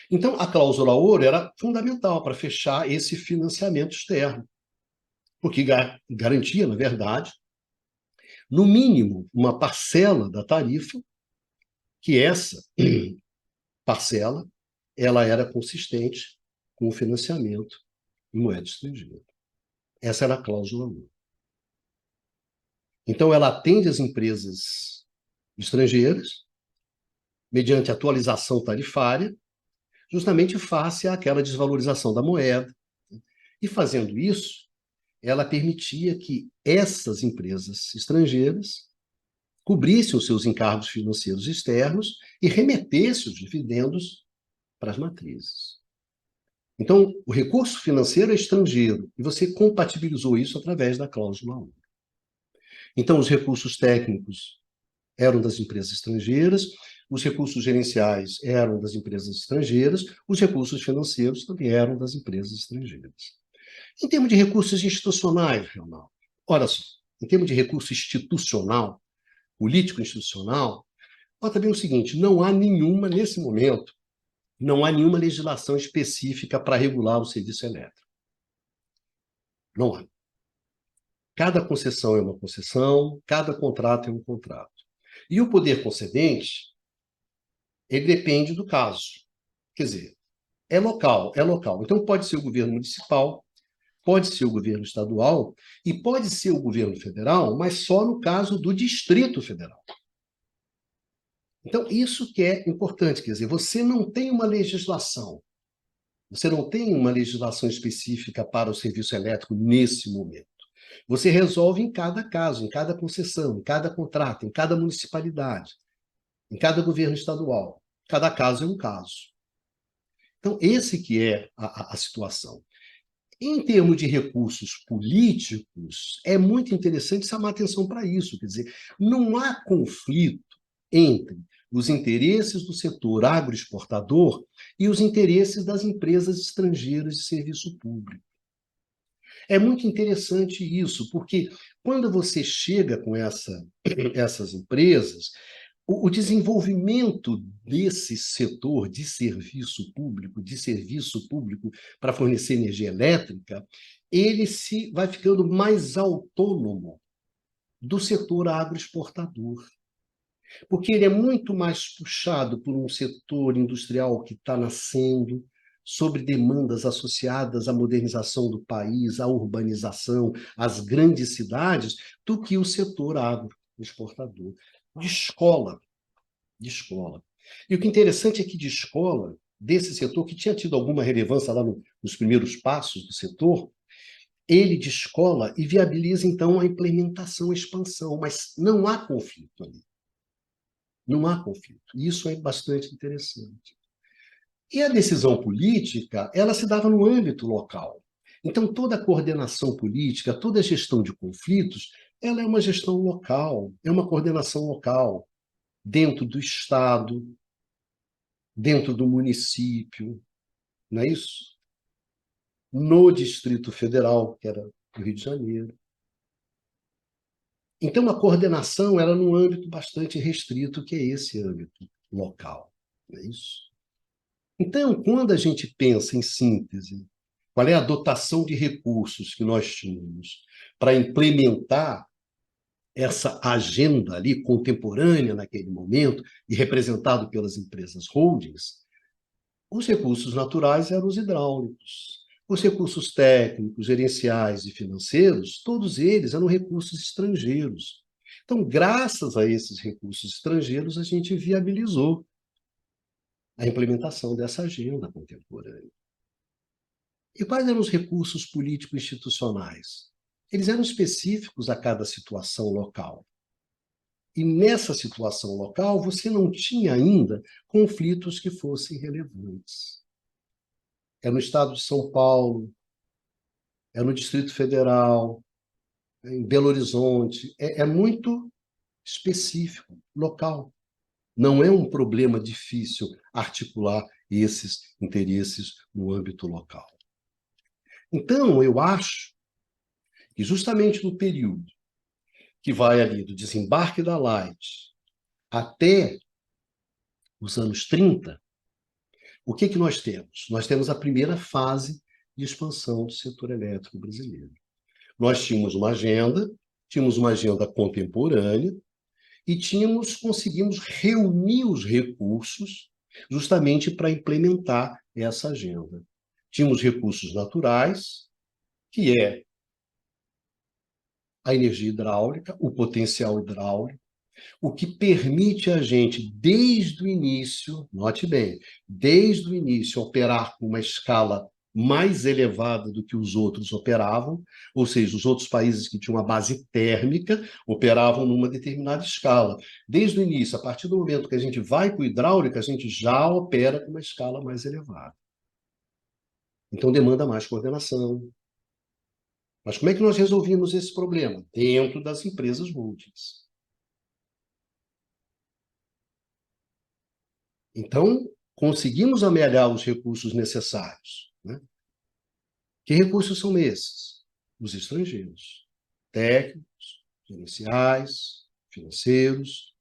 Então, a cláusula ouro era fundamental para fechar esse financiamento externo, porque garantia, na verdade, no mínimo, uma parcela da tarifa, que essa parcela ela era consistente com o financiamento em moeda estrangeira. Essa era a cláusula ouro. Então, ela atende as empresas estrangeiras, mediante atualização tarifária, justamente face àquela desvalorização da moeda. E fazendo isso, ela permitia que essas empresas estrangeiras cobrissem os seus encargos financeiros externos e remetessem os dividendos para as matrizes. Então, o recurso financeiro é estrangeiro e você compatibilizou isso através da cláusula 1. Então, os recursos técnicos eram das empresas estrangeiras, os recursos gerenciais eram das empresas estrangeiras, os recursos financeiros também eram das empresas estrangeiras. Em termos de recursos institucionais, Ronaldo, olha só, em termos de recurso institucional, político-institucional, olha também o seguinte: não há nenhuma, nesse momento, não há nenhuma legislação específica para regular o serviço elétrico. Não há. Cada concessão é uma concessão, cada contrato é um contrato. E o poder concedente, ele depende do caso. Quer dizer, é local, é local. Então, pode ser o governo municipal, pode ser o governo estadual e pode ser o governo federal, mas só no caso do Distrito Federal. Então, isso que é importante, quer dizer, você não tem uma legislação, você não tem uma legislação específica para o serviço elétrico nesse momento. Você resolve em cada caso, em cada concessão, em cada contrato, em cada municipalidade, em cada governo estadual. Cada caso é um caso. Então, esse que é a situação. Em termos de recursos políticos, é muito interessante chamar atenção para isso. Quer dizer, não há conflito entre os interesses do setor agroexportador e os interesses das empresas estrangeiras de serviço público. É muito interessante isso, porque quando você chega com essas empresas, o desenvolvimento desse setor de serviço público para fornecer energia elétrica, ele se vai ficando mais autônomo do setor agroexportador, porque ele é muito mais puxado por um setor industrial que está nascendo, sobre demandas associadas à modernização do país, à urbanização, às grandes cidades, do que o setor agroexportador. De escola, de escola. E o que é interessante é que de escola, desse setor, que tinha tido alguma relevância lá nos primeiros passos do setor, ele descola e viabiliza, então, a implementação, a expansão, mas não há conflito ali. Não há conflito. E isso é bastante interessante. E a decisão política, ela se dava no âmbito local. Então, toda a coordenação política, toda a gestão de conflitos, ela é uma gestão local, é uma coordenação local, dentro do Estado, dentro do município, não é isso? No Distrito Federal, que era o Rio de Janeiro. Então, a coordenação era num âmbito bastante restrito, que é esse âmbito local, não é isso? Então, quando a gente pensa em síntese, qual é a dotação de recursos que nós tínhamos para implementar essa agenda ali contemporânea naquele momento e representado pelas empresas holdings, os recursos naturais eram os hidráulicos. Os recursos técnicos, gerenciais e financeiros, todos eles eram recursos estrangeiros. Então, graças a esses recursos estrangeiros, a gente viabilizou a implementação dessa agenda contemporânea. E quais eram os recursos político-institucionais? Eles eram específicos a cada situação local. E nessa situação local, você não tinha ainda conflitos que fossem relevantes. É no estado de São Paulo, é no Distrito Federal, é em Belo Horizonte. É muito específico, local. Não é um problema difícil articular esses interesses no âmbito local. Então, eu acho que justamente no período que vai ali do desembarque da Light até os anos 30, o que nós temos? Nós temos a primeira fase de expansão do setor elétrico brasileiro. Nós tínhamos uma agenda contemporânea e conseguimos reunir os recursos justamente para implementar essa agenda. Tínhamos recursos naturais, que é a energia hidráulica, o potencial hidráulico, o que permite a gente, desde o início, note bem, desde o início, operar com uma escala mais elevada do que os outros operavam, ou seja, os outros países que tinham uma base térmica operavam numa determinada escala. Desde o início, a partir do momento que a gente vai para o hidráulico, a gente já opera com uma escala mais elevada. Então, demanda mais coordenação. Mas como é que nós resolvimos esse problema? Dentro das empresas holdings. Então, conseguimos amelhar os recursos necessários. Né? Que recursos são esses? Os estrangeiros. Técnicos, gerenciais, financeiros,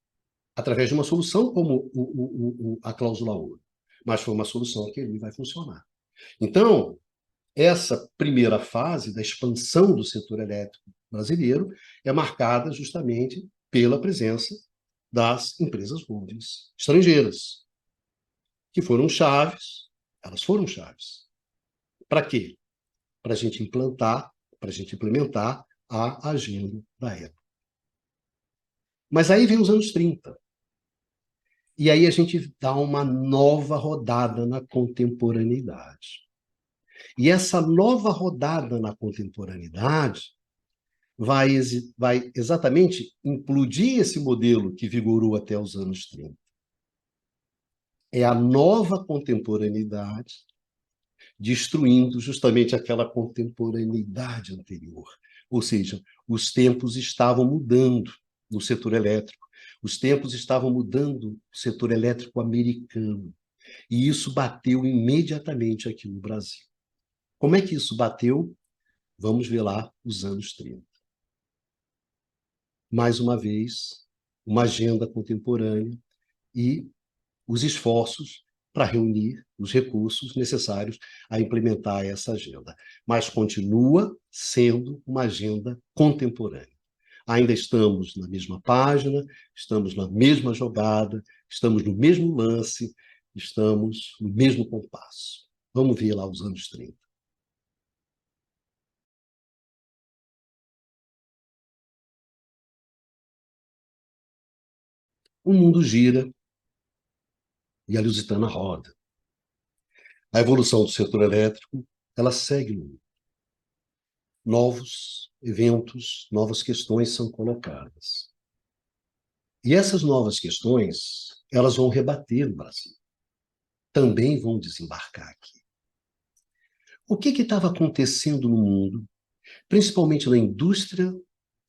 através de uma solução como a cláusula ouro. Mas foi uma solução que ali vai funcionar. Então, essa primeira fase da expansão do setor elétrico brasileiro é marcada justamente pela presença das empresas holdings estrangeiras, que foram chaves, elas foram chaves. Para quê? Para a gente implementar a agenda da época. Mas aí vem os anos 30. E aí a gente dá uma nova rodada na contemporaneidade. E essa nova rodada na contemporaneidade vai exatamente implodir esse modelo que vigorou até os anos 30. É a nova contemporaneidade destruindo justamente aquela contemporaneidade anterior. Ou seja, os tempos estavam mudando no setor elétrico, os tempos estavam mudando no setor elétrico americano, e isso bateu imediatamente aqui no Brasil. Como é que isso bateu? Vamos ver lá os anos 30. Mais uma vez, uma agenda contemporânea e os esforços para reunir os recursos necessários a implementar essa agenda. Mas continua sendo uma agenda contemporânea. Ainda estamos na mesma página, estamos na mesma jogada, estamos no mesmo lance, estamos no mesmo compasso. Vamos ver lá os anos 30. O mundo gira e a Lusitana roda. A evolução do setor elétrico, ela segue no mundo. Novos eventos, novas questões são colocadas. E essas novas questões, elas vão rebater no Brasil. Também vão desembarcar aqui. O que estava acontecendo no mundo, principalmente na indústria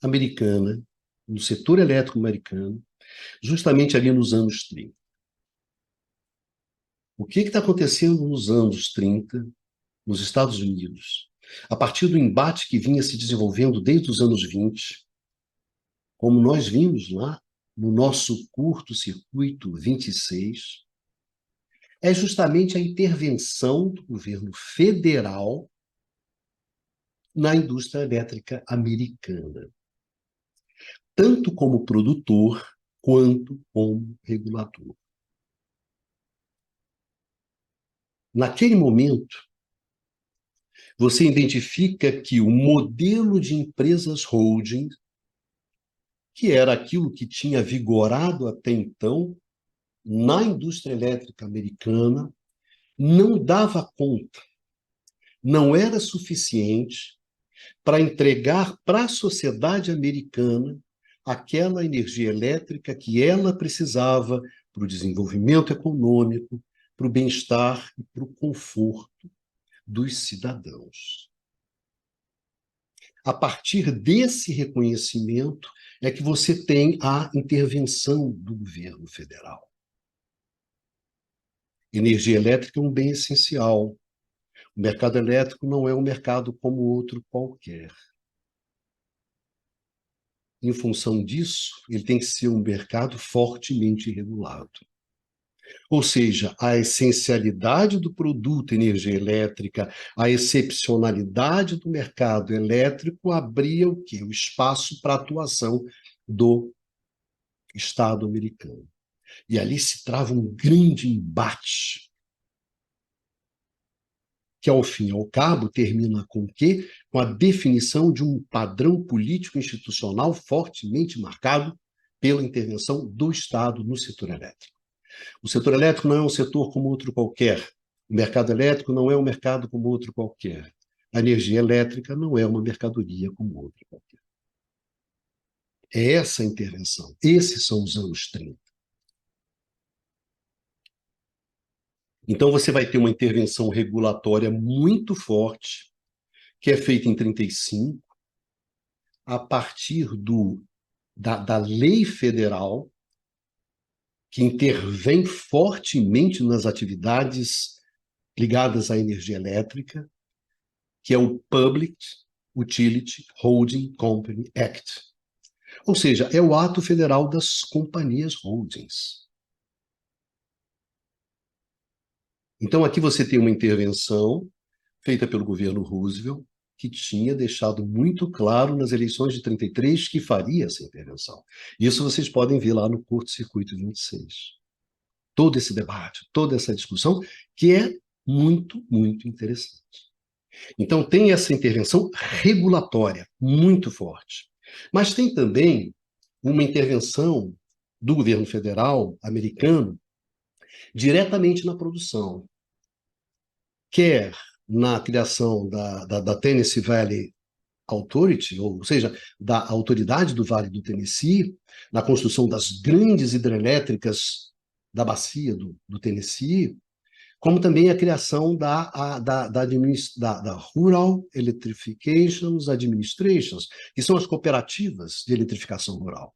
americana, no setor elétrico americano, justamente ali nos anos 30? O que está acontecendo nos anos 30, nos Estados Unidos, a partir do embate que vinha se desenvolvendo desde os anos 20, como nós vimos lá no nosso curto-circuito 26, é justamente a intervenção do governo federal na indústria elétrica americana, tanto como produtor quanto como regulador. Naquele momento, você identifica que o modelo de empresas holding, que era aquilo que tinha vigorado até então na indústria elétrica americana, não dava conta não era suficiente para entregar para a sociedade americana aquela energia elétrica que ela precisava para o desenvolvimento econômico, para o bem-estar e para o conforto dos cidadãos. A partir desse reconhecimento é que você tem a intervenção do governo federal. Energia elétrica é um bem essencial. O mercado elétrico não é um mercado como outro qualquer. Em função disso, ele tem que ser um mercado fortemente regulado. Ou seja, a essencialidade do produto energia elétrica, a excepcionalidade do mercado elétrico abria o quê? O espaço para a atuação do Estado americano. E ali se trava um grande embate, que, ao fim e ao cabo, termina com o quê? Com a definição de um padrão político-institucional fortemente marcado pela intervenção do Estado no setor elétrico. O setor elétrico não é um setor como outro qualquer. O mercado elétrico não é um mercado como outro qualquer. A energia elétrica não é uma mercadoria como outra qualquer. É essa a intervenção. Esses são os anos 30. Então, você vai ter uma intervenção regulatória muito forte, que é feita em 35, a partir da lei federal, que intervém fortemente nas atividades ligadas à energia elétrica, que é o Public Utility Holding Company Act. Ou seja, é o ato federal das companhias holdings. Então, aqui você tem uma intervenção feita pelo governo Roosevelt, que tinha deixado muito claro nas eleições de 33 que faria essa intervenção. Isso vocês podem ver lá no Curto-Circuito 26. Todo esse debate, toda essa discussão, que é muito, muito interessante. Então, tem essa intervenção regulatória muito forte. Mas tem também uma intervenção do governo federal americano diretamente na produção, quer na criação da Tennessee Valley Authority, ou seja, da Autoridade do Vale do Tennessee, na construção das grandes hidrelétricas da bacia do Tennessee, como também a criação da Rural Electrification Administrations, que são as cooperativas de eletrificação rural,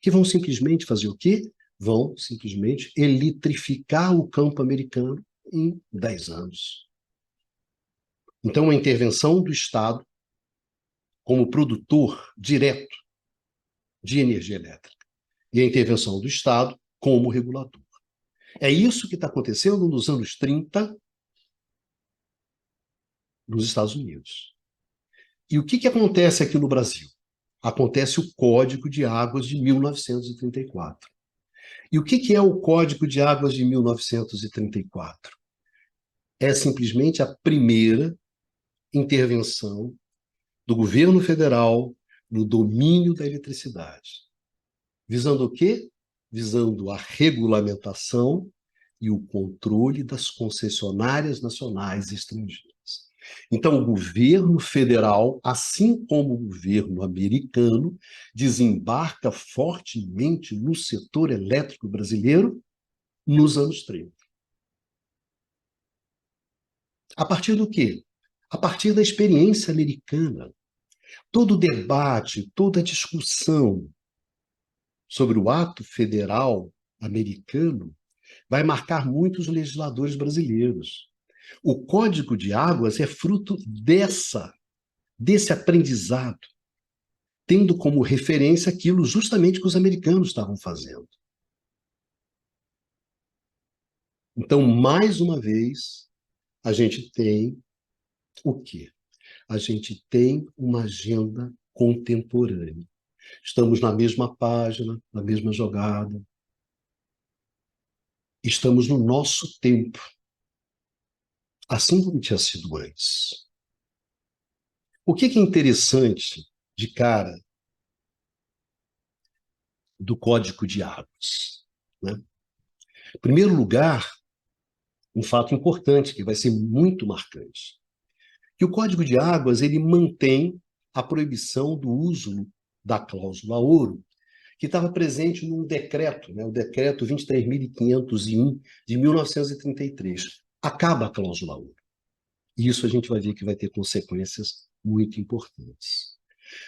que vão simplesmente fazer o quê? Vão simplesmente eletrificar o campo americano em 10 anos. Então, a intervenção do Estado como produtor direto de energia elétrica e a intervenção do Estado como regulador. É isso que está acontecendo nos anos 30 nos Estados Unidos. E o que acontece aqui no Brasil? Acontece o Código de Águas de 1934. E o que é o Código de Águas de 1934? É simplesmente a primeira intervenção do governo federal no domínio da eletricidade. Visando o quê? Visando a regulamentação e o controle das concessionárias nacionais e estrangeiras. Então, o governo federal, assim como o governo americano, desembarca fortemente no setor elétrico brasileiro nos anos 30. A partir do quê? A partir da experiência americana. Todo o debate, toda a discussão sobre o ato federal americano vai marcar muito os legisladores brasileiros. O Código de Águas é fruto desse aprendizado, tendo como referência aquilo justamente que os americanos estavam fazendo. Então, mais uma vez, a gente tem o quê? A gente tem uma agenda contemporânea. Estamos na mesma página, na mesma jogada. Estamos no nosso tempo, assim como tinha sido antes. O que é interessante de cara do Código de Águas, né? Em primeiro lugar, um fato importante que vai ser muito marcante. que o Código de Águas ele mantém a proibição do uso da cláusula ouro, que estava presente num decreto, né, o decreto 23.501 de 1933. Acaba a cláusula ouro. E isso a gente vai ver que vai ter consequências muito importantes.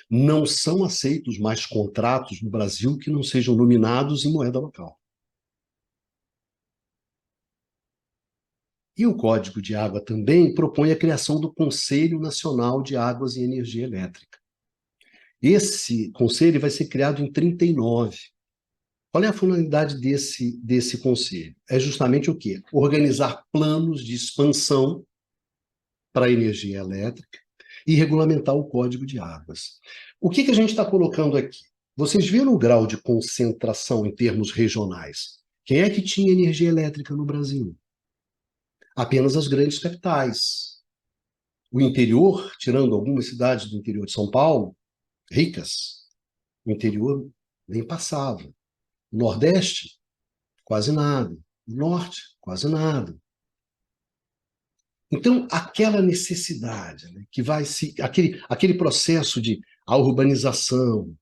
Não são aceitos mais contratos no Brasil que não sejam nominados em moeda local. E o Código de Água também propõe a criação do Conselho Nacional de Águas e Energia Elétrica. Esse conselho vai ser criado em 1939. Qual é a finalidade desse conselho? É justamente o quê? Organizar planos de expansão para a energia elétrica e regulamentar o Código de Águas. O que a gente está colocando aqui? Vocês viram o grau de concentração em termos regionais? Quem é que tinha energia elétrica no Brasil? Apenas as grandes capitais. O interior, tirando algumas cidades do interior de São Paulo, ricas, o interior nem passava. O Nordeste, quase nada. O Norte, quase nada. Então, aquela necessidade, né, que vai se. Aquele processo de a urbanização,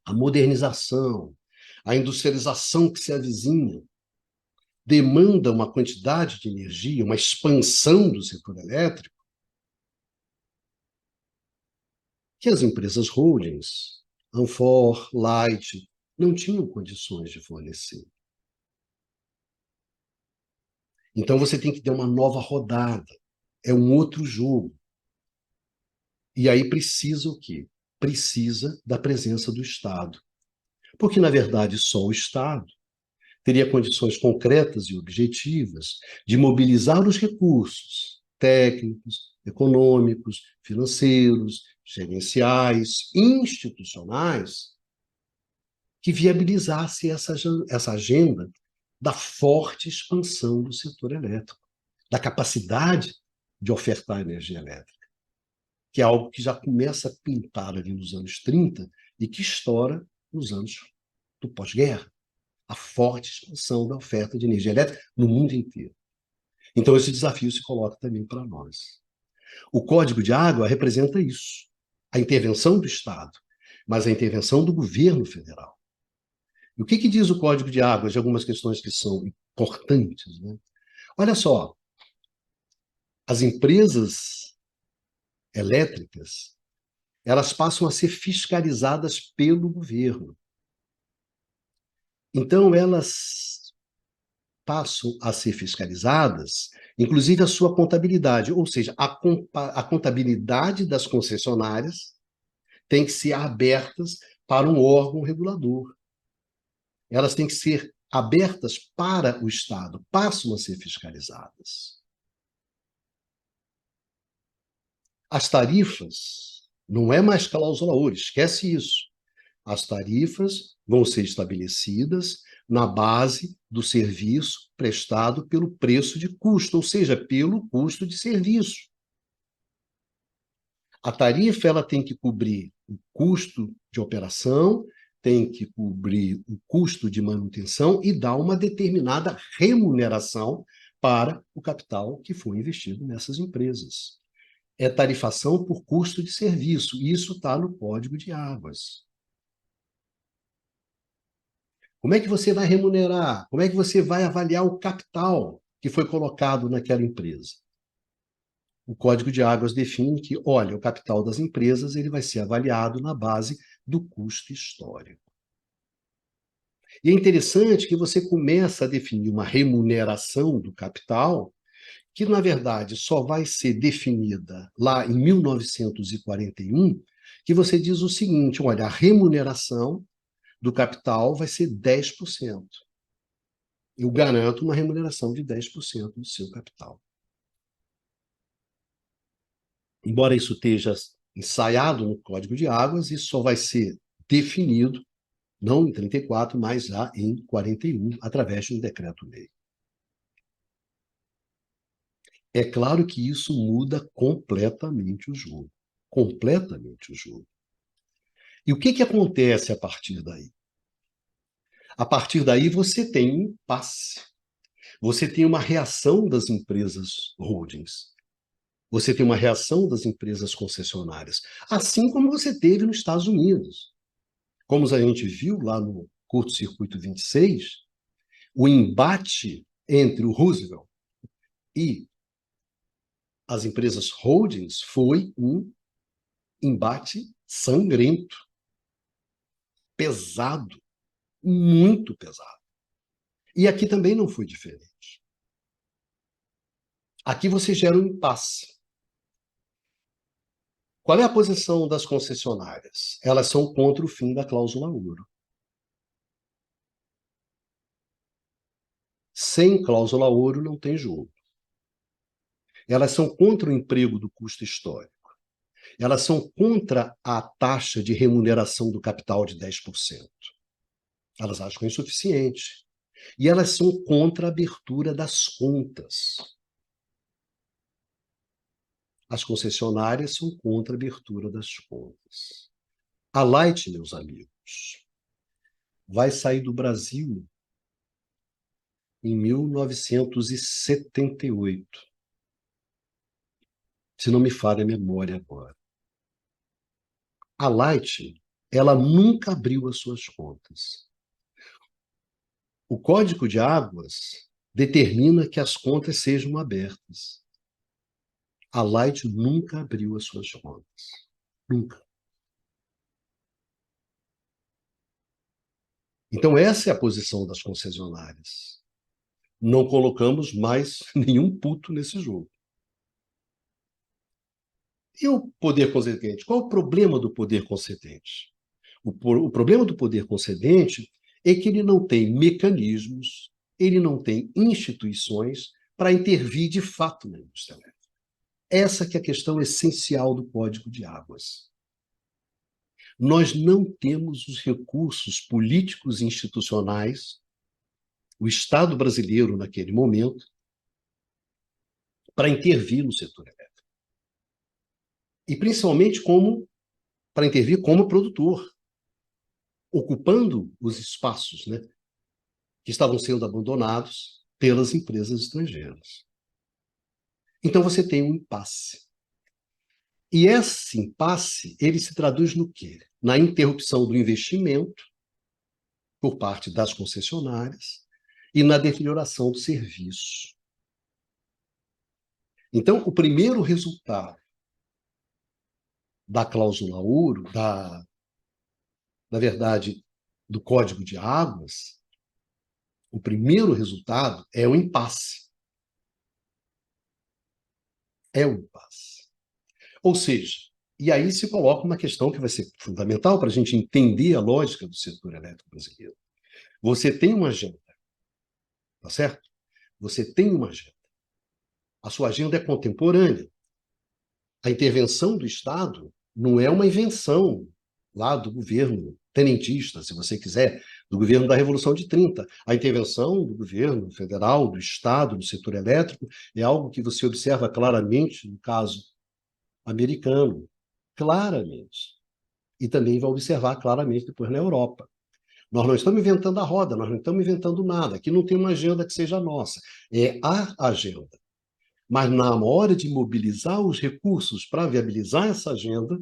a modernização, a industrialização que se avizinha, demanda uma quantidade de energia, uma expansão do setor elétrico, que as empresas holdings, Anfor, Light, não tinham condições de fornecer. Então você tem que ter uma nova rodada, é um outro jogo. E aí precisa o quê? Precisa da presença do Estado. Porque, na verdade, só o Estado teria condições concretas e objetivas de mobilizar os recursos técnicos, econômicos, financeiros, gerenciais, institucionais, que viabilizasse essa agenda da forte expansão do setor elétrico, da capacidade de ofertar energia elétrica, que é algo que já começa a pintar ali nos anos 30 e que estoura nos anos do pós-guerra, a forte expansão da oferta de energia elétrica no mundo inteiro. Então, esse desafio se coloca também para nós. O Código de Água representa isso, a intervenção do Estado, mas a intervenção do governo federal. E o que diz o Código de Águas de algumas questões que são importantes, né? Olha só, as empresas elétricas, elas passam a ser fiscalizadas pelo governo. Então, elas passam a ser fiscalizadas, inclusive a sua contabilidade, ou seja, a contabilidade das concessionárias tem que ser abertas para um órgão regulador. Elas têm que ser abertas para o Estado, passam a ser fiscalizadas. As tarifas não é mais cláusula ouro, esquece isso. As tarifas vão ser estabelecidas na base do serviço prestado pelo preço de custo, ou seja, pelo custo de serviço. A tarifa ela tem que cobrir o custo de operação, tem que cobrir o custo de manutenção e dar uma determinada remuneração para o capital que foi investido nessas empresas. É tarifação por custo de serviço, e isso está no Código de Águas. Como é que você vai remunerar? Como é que você vai avaliar o capital que foi colocado naquela empresa? O Código de Águas define que, olha, o capital das empresas ele vai ser avaliado na base do custo histórico. E é interessante que você começa a definir uma remuneração do capital que, na verdade, só vai ser definida lá em 1941, que você diz o seguinte, olha, a remuneração do capital vai ser 10%. Eu garanto uma remuneração de 10% do seu capital. Embora isso esteja ensaiado no Código de Águas, isso só vai ser definido, não em 34, mas já em 41, através de um decreto-lei. É claro que isso muda completamente o jogo. Completamente o jogo. E o que acontece a partir daí? A partir daí você tem um impasse. Você tem uma reação das empresas holdings. Você tem uma reação das empresas concessionárias, assim como você teve nos Estados Unidos. Como a gente viu lá no Curto-Circuito 26, o embate entre o Roosevelt e as empresas holdings foi um embate sangrento, pesado, muito pesado. E aqui também não foi diferente. Aqui você gera um impasse. Qual é a posição das concessionárias? Elas são contra o fim da cláusula ouro. Sem cláusula ouro não tem jogo. Elas são contra o emprego do custo histórico. Elas são contra a taxa de remuneração do capital de 10%. Elas acham insuficiente. E elas são contra a abertura das contas. As concessionárias são contra a abertura das contas. A Light, meus amigos, vai sair do Brasil em 1978. Se não me falha a memória agora. A Light, ela nunca abriu as suas contas. O Código de Águas determina que as contas sejam abertas. A Light nunca abriu as suas contas. Nunca. Então, essa é a posição das concessionárias. Não colocamos mais nenhum puto nesse jogo. E o poder concedente? Qual o problema do poder concedente? O problema do poder concedente é que ele não tem mecanismos, ele não tem instituições para intervir de fato na indústria elétrica. Essa que é a questão essencial do Código de Águas. Nós não temos os recursos políticos e institucionais, o Estado brasileiro naquele momento, para intervir no setor elétrico. E principalmente para intervir como produtor, ocupando os espaços, né, que estavam sendo abandonados pelas empresas estrangeiras. Então você tem um impasse. E esse impasse, ele se traduz no quê? Na interrupção do investimento por parte das concessionárias e na deterioração do serviço. Então, o primeiro resultado da cláusula ouro, na verdade, do Código de Águas, o primeiro resultado é o impasse. É o impasse. Ou seja, e aí se coloca uma questão que vai ser fundamental para a gente entender a lógica do setor elétrico brasileiro. Você tem uma agenda, tá certo? Você tem uma agenda. A sua agenda é contemporânea. A intervenção do Estado não é uma invenção lá do governo tenentista, se você quiser, do governo da Revolução de 30. A intervenção do governo federal, do Estado, do setor elétrico, é algo que você observa claramente no caso americano, claramente. E também vai observar claramente depois na Europa. Nós não estamos inventando a roda, nós não estamos inventando nada. Aqui não tem uma agenda que seja nossa. É a agenda. Mas na hora de mobilizar os recursos para viabilizar essa agenda,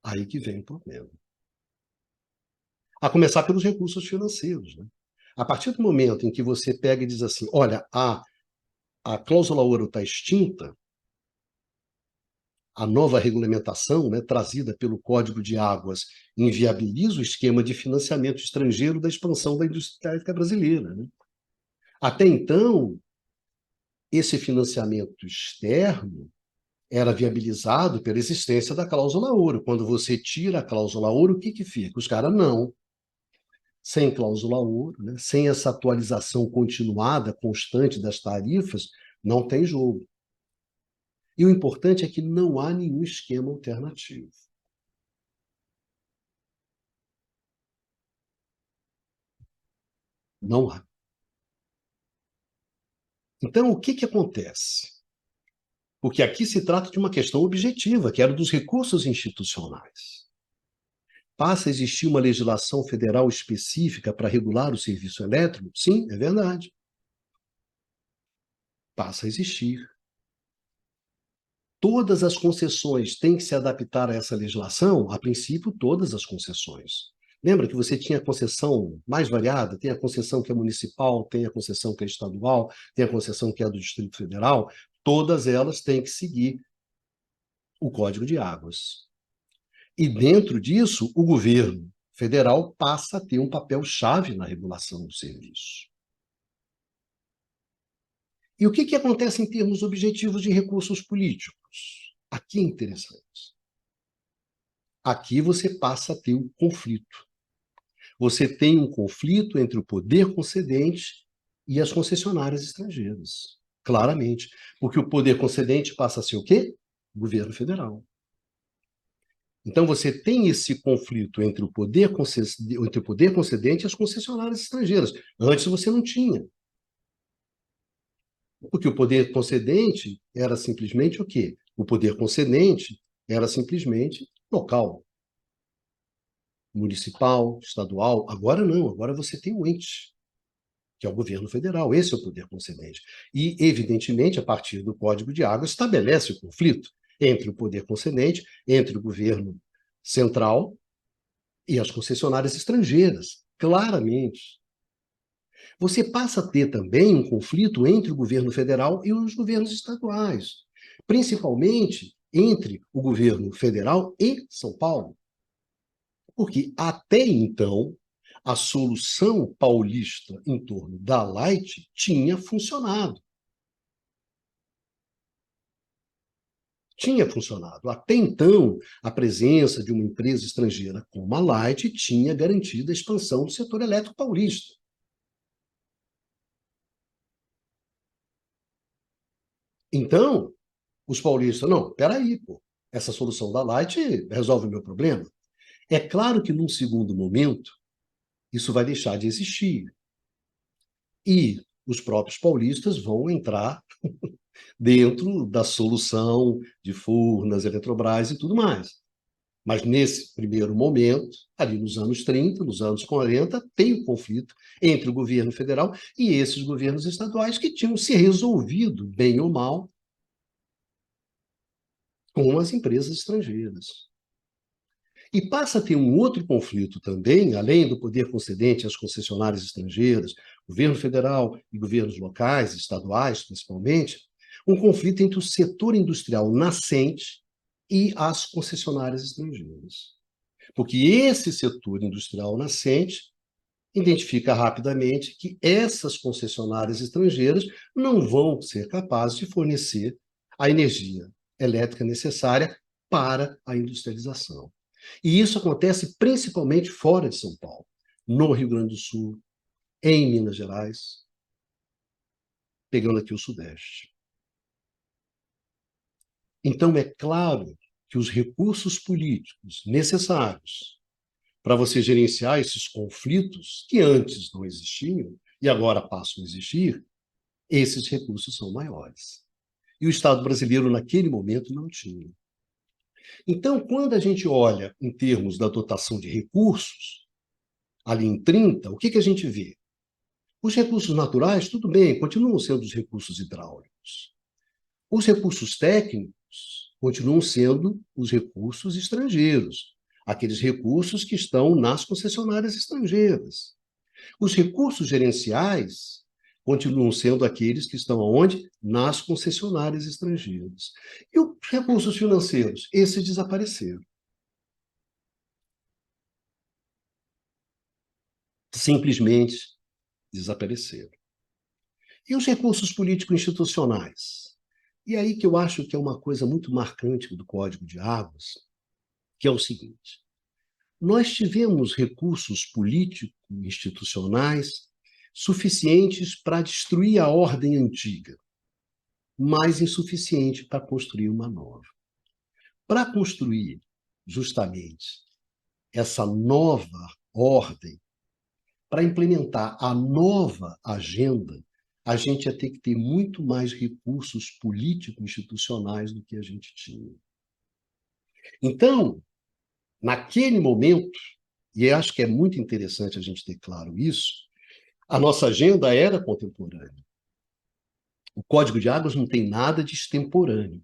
aí que vem o problema. A começar pelos recursos financeiros, né? A partir do momento em que você pega e diz assim, olha, a cláusula ouro está extinta, a nova regulamentação, né, trazida pelo Código de Águas inviabiliza o esquema de financiamento estrangeiro da expansão da indústria elétrica brasileira, né? Até então, esse financiamento externo era viabilizado pela existência da cláusula ouro. Quando você tira a cláusula ouro, o que que fica? Os caras não. Sem cláusula ouro, né, sem essa atualização continuada, constante das tarifas, não tem jogo. E o importante é que não há nenhum esquema alternativo. Não há. Então, o que que acontece? Porque aqui se trata de uma questão objetiva, que era dos recursos institucionais. Passa a existir uma legislação federal específica para regular o serviço elétrico? Sim, é verdade. Passa a existir. Todas as concessões têm que se adaptar a essa legislação? A princípio, todas as concessões. Lembra que você tinha a concessão mais variada? Tem a concessão que é municipal, tem a concessão que é estadual, tem a concessão que é do Distrito Federal. Todas elas têm que seguir o Código de Águas. E dentro disso, o governo federal passa a ter um papel-chave na regulação do serviço. E o que acontece em termos objetivos de recursos políticos? Aqui é interessante. Aqui você passa a ter um conflito. Você tem um conflito entre o poder concedente e as concessionárias estrangeiras. Claramente. Porque o poder concedente passa a ser o quê? O governo federal. Então, você tem esse conflito entre o poder concedente e as concessionárias estrangeiras. Antes você não tinha. Porque o poder concedente era simplesmente o quê? O poder concedente era simplesmente local, municipal, estadual. Agora não, agora você tem um ente, que é o governo federal. Esse é o poder concedente. E, evidentemente, a partir do Código de Águas, estabelece o conflito entre o poder concedente, entre o governo central e as concessionárias estrangeiras, claramente. Você passa a ter também um conflito entre o governo federal e os governos estaduais, principalmente entre o governo federal e São Paulo. Porque até então, a solução paulista em torno da Light tinha funcionado. Tinha funcionado. Até então, a presença de uma empresa estrangeira como a Light tinha garantido a expansão do setor elétrico paulista. Então, os paulistas, não, peraí, pô, essa solução da Light resolve o meu problema. É claro que, num segundo momento, isso vai deixar de existir. E os próprios paulistas vão entrar dentro da solução de Furnas, Eletrobras e tudo mais. Mas nesse primeiro momento, ali nos anos 30, nos anos 40, tem o conflito entre o governo federal e esses governos estaduais que tinham se resolvido, bem ou mal, com as empresas estrangeiras. E passa a ter um outro conflito também, além do poder concedente às concessionárias estrangeiras, governo federal e governos locais, estaduais principalmente, um conflito entre o setor industrial nascente e as concessionárias estrangeiras. Porque esse setor industrial nascente identifica rapidamente que essas concessionárias estrangeiras não vão ser capazes de fornecer a energia elétrica necessária para a industrialização. E isso acontece principalmente fora de São Paulo, no Rio Grande do Sul, em Minas Gerais, pegando aqui o Sudeste. Então, é claro que os recursos políticos necessários para você gerenciar esses conflitos que antes não existiam e agora passam a existir, esses recursos são maiores. E o Estado brasileiro, naquele momento, não tinha. Então, quando a gente olha em termos da dotação de recursos, ali em 30, o que a gente vê? Os recursos naturais, tudo bem, continuam sendo os recursos hidráulicos. Os recursos técnicos continuam sendo os recursos estrangeiros, aqueles recursos que estão nas concessionárias estrangeiras. Os recursos gerenciais continuam sendo aqueles que estão aonde? Nas concessionárias estrangeiras. E os recursos financeiros? Esses desapareceram. Simplesmente desapareceram. E os recursos político-institucionais? E aí que eu acho que é uma coisa muito marcante do Código de Águas, que é o seguinte: nós tivemos recursos político-institucionais suficientes para destruir a ordem antiga, mas insuficiente para construir uma nova. Para construir justamente essa nova ordem, para implementar a nova agenda, a gente ia ter que ter muito mais recursos político-institucionais do que a gente tinha. Então, naquele momento, e eu acho que é muito interessante a gente ter claro isso, a nossa agenda era contemporânea. O Código de Águas não tem nada de extemporâneo.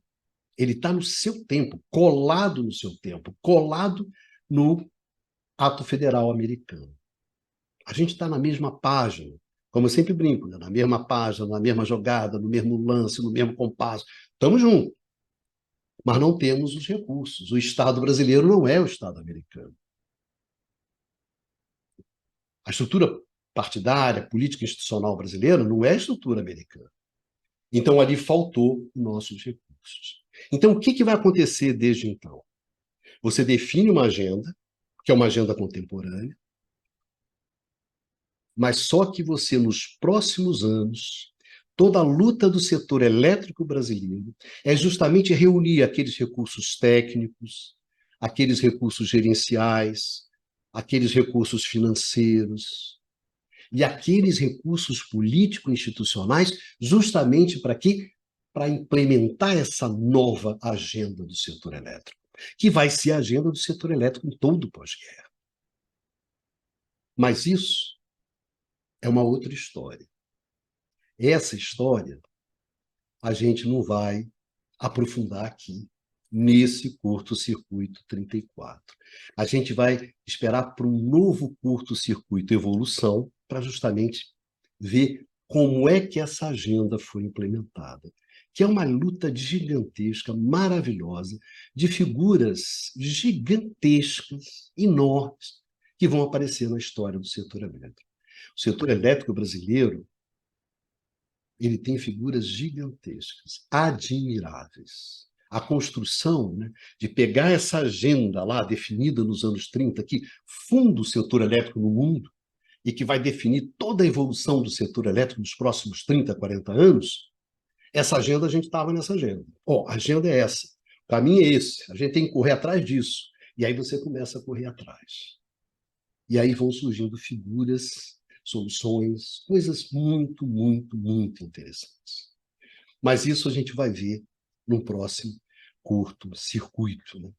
Ele está no seu tempo, colado no seu tempo, colado no ato federal americano. A gente está na mesma página, como eu sempre brinco, né? Na mesma página, na mesma jogada, no mesmo lance, no mesmo compasso. Estamos juntos, mas não temos os recursos. O Estado brasileiro não é o Estado americano. A estrutura partidária, política institucional brasileira não é a estrutura americana. Então, ali faltou nossos recursos. Então, o que vai acontecer desde então? Você define uma agenda, que é uma agenda contemporânea, mas só que você, nos próximos anos, toda a luta do setor elétrico brasileiro é justamente reunir aqueles recursos técnicos, aqueles recursos gerenciais, aqueles recursos financeiros e aqueles recursos político-institucionais, justamente para quê? Para implementar essa nova agenda do setor elétrico, que vai ser a agenda do setor elétrico em todo o pós-guerra. Mas isso é uma outra história. Essa história a gente não vai aprofundar aqui, nesse curto-circuito 34. A gente vai esperar para um novo curto-circuito Evolução, para justamente ver como é que essa agenda foi implementada, que é uma luta gigantesca, maravilhosa, de figuras gigantescas, enormes, que vão aparecer na história do setor elétrico. O setor elétrico brasileiro, ele tem figuras gigantescas, admiráveis. A construção, né, de pegar essa agenda lá definida nos anos 30, que funda o setor elétrico no mundo e que vai definir toda a evolução do setor elétrico nos próximos 30, 40 anos, essa agenda, a gente estava nessa agenda. Ó, a agenda é essa, o caminho é esse, a gente tem que correr atrás disso. E aí você começa a correr atrás. E aí vão surgindo figuras, soluções, coisas muito, muito, muito interessantes. Mas isso a gente vai ver no próximo curto-circuito, né?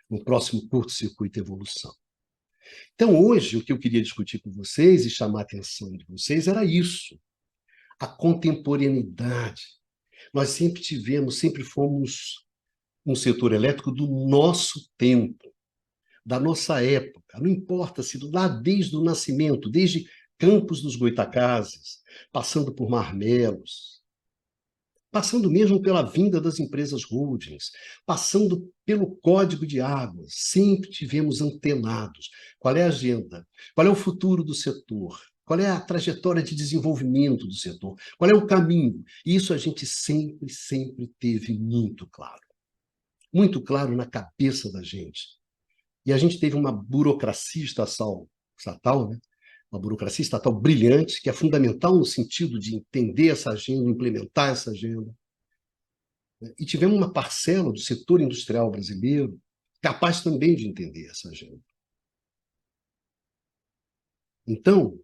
No próximo curto-circuito evolução. Então, hoje, o que eu queria discutir com vocês e chamar a atenção de vocês era isso, a contemporaneidade. Nós sempre tivemos, sempre fomos um setor elétrico do nosso tempo, da nossa época. Não importa se lá desde o nascimento, desde Campos dos Goytacazes, passando por Marmelos, passando mesmo pela vinda das empresas holdings, passando pelo Código de Águas, sempre tivemos antenados. Qual é a agenda? Qual é o futuro do setor? Qual é a trajetória de desenvolvimento do setor? Qual é o caminho? Isso a gente sempre, sempre teve muito claro na cabeça da gente. E a gente teve uma burocracia estatal, né? Uma burocracia estatal brilhante, que é fundamental no sentido de entender essa agenda, implementar essa agenda. E tivemos uma parcela do setor industrial brasileiro capaz também de entender essa agenda. Então,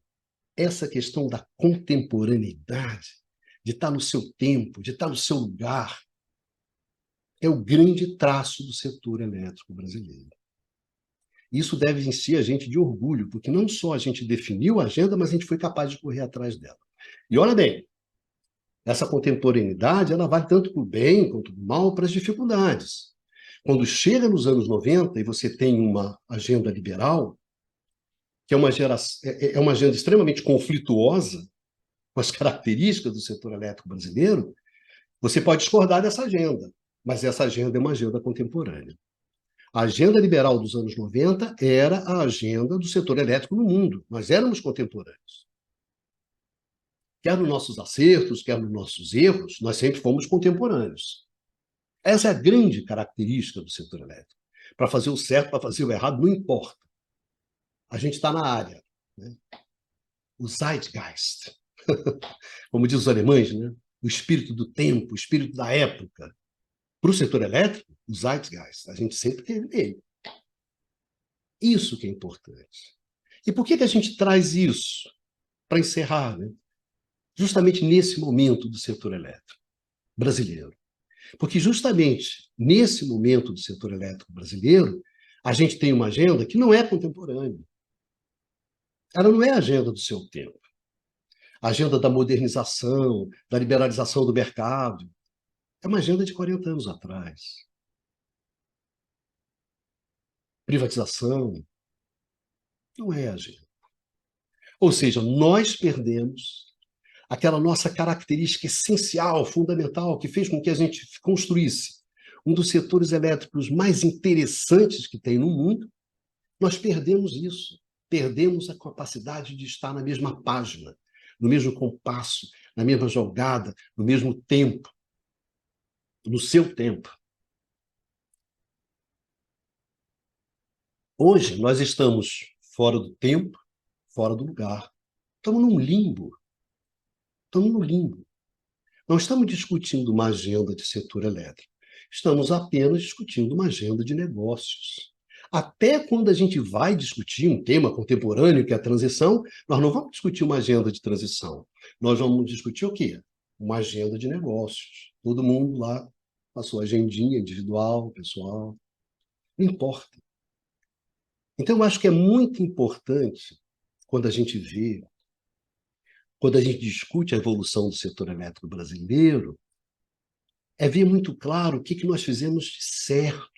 essa questão da contemporaneidade, de estar no seu tempo, de estar no seu lugar, é o grande traço do setor elétrico brasileiro. Isso deve encher a gente de orgulho, porque não só a gente definiu a agenda, mas a gente foi capaz de correr atrás dela. E olha bem, essa contemporaneidade, ela vale tanto para o bem quanto para o mal, para as dificuldades. Quando chega nos anos 90 e você tem uma agenda liberal, que é uma agenda extremamente conflituosa com as características do setor elétrico brasileiro, você pode discordar dessa agenda, mas essa agenda é uma agenda contemporânea. A agenda liberal dos anos 90 era a agenda do setor elétrico no mundo. Nós éramos contemporâneos. Quer nos nossos acertos, quer nos nossos erros, nós sempre fomos contemporâneos. Essa é a grande característica do setor elétrico. Para fazer o certo, para fazer o errado, não importa. A gente está na área. Né? O Zeitgeist, como diz os alemães, né? O espírito do tempo, o espírito da época. Para o setor elétrico, o Zeitgeist, a gente sempre teve nele. Isso que é importante. E por que a gente traz isso? Para encerrar, né? Justamente nesse momento do setor elétrico brasileiro. Porque justamente nesse momento do setor elétrico brasileiro, a gente tem uma agenda que não é contemporânea. Ela não é a agenda do seu tempo. A agenda da modernização, da liberalização do mercado. É uma agenda de 40 anos atrás. Privatização não é agenda. Ou seja, nós perdemos aquela nossa característica essencial, fundamental, que fez com que a gente construísse um dos setores elétricos mais interessantes que tem no mundo. Nós perdemos isso. Perdemos a capacidade de estar na mesma página, no mesmo compasso, na mesma jogada, no mesmo tempo, no seu tempo. Hoje, nós estamos fora do tempo, fora do lugar. Estamos num limbo. Estamos no limbo. Não estamos discutindo uma agenda de setor elétrico. Estamos apenas discutindo uma agenda de negócios. Até quando a gente vai discutir um tema contemporâneo, que é a transição, nós não vamos discutir uma agenda de transição. Nós vamos discutir o quê? Uma agenda de negócios. Todo mundo lá com a sua agendinha individual, pessoal. Não importa. Então, eu acho que é muito importante, quando a gente vê, quando a gente discute a evolução do setor elétrico brasileiro, é ver muito claro o que nós fizemos de certo,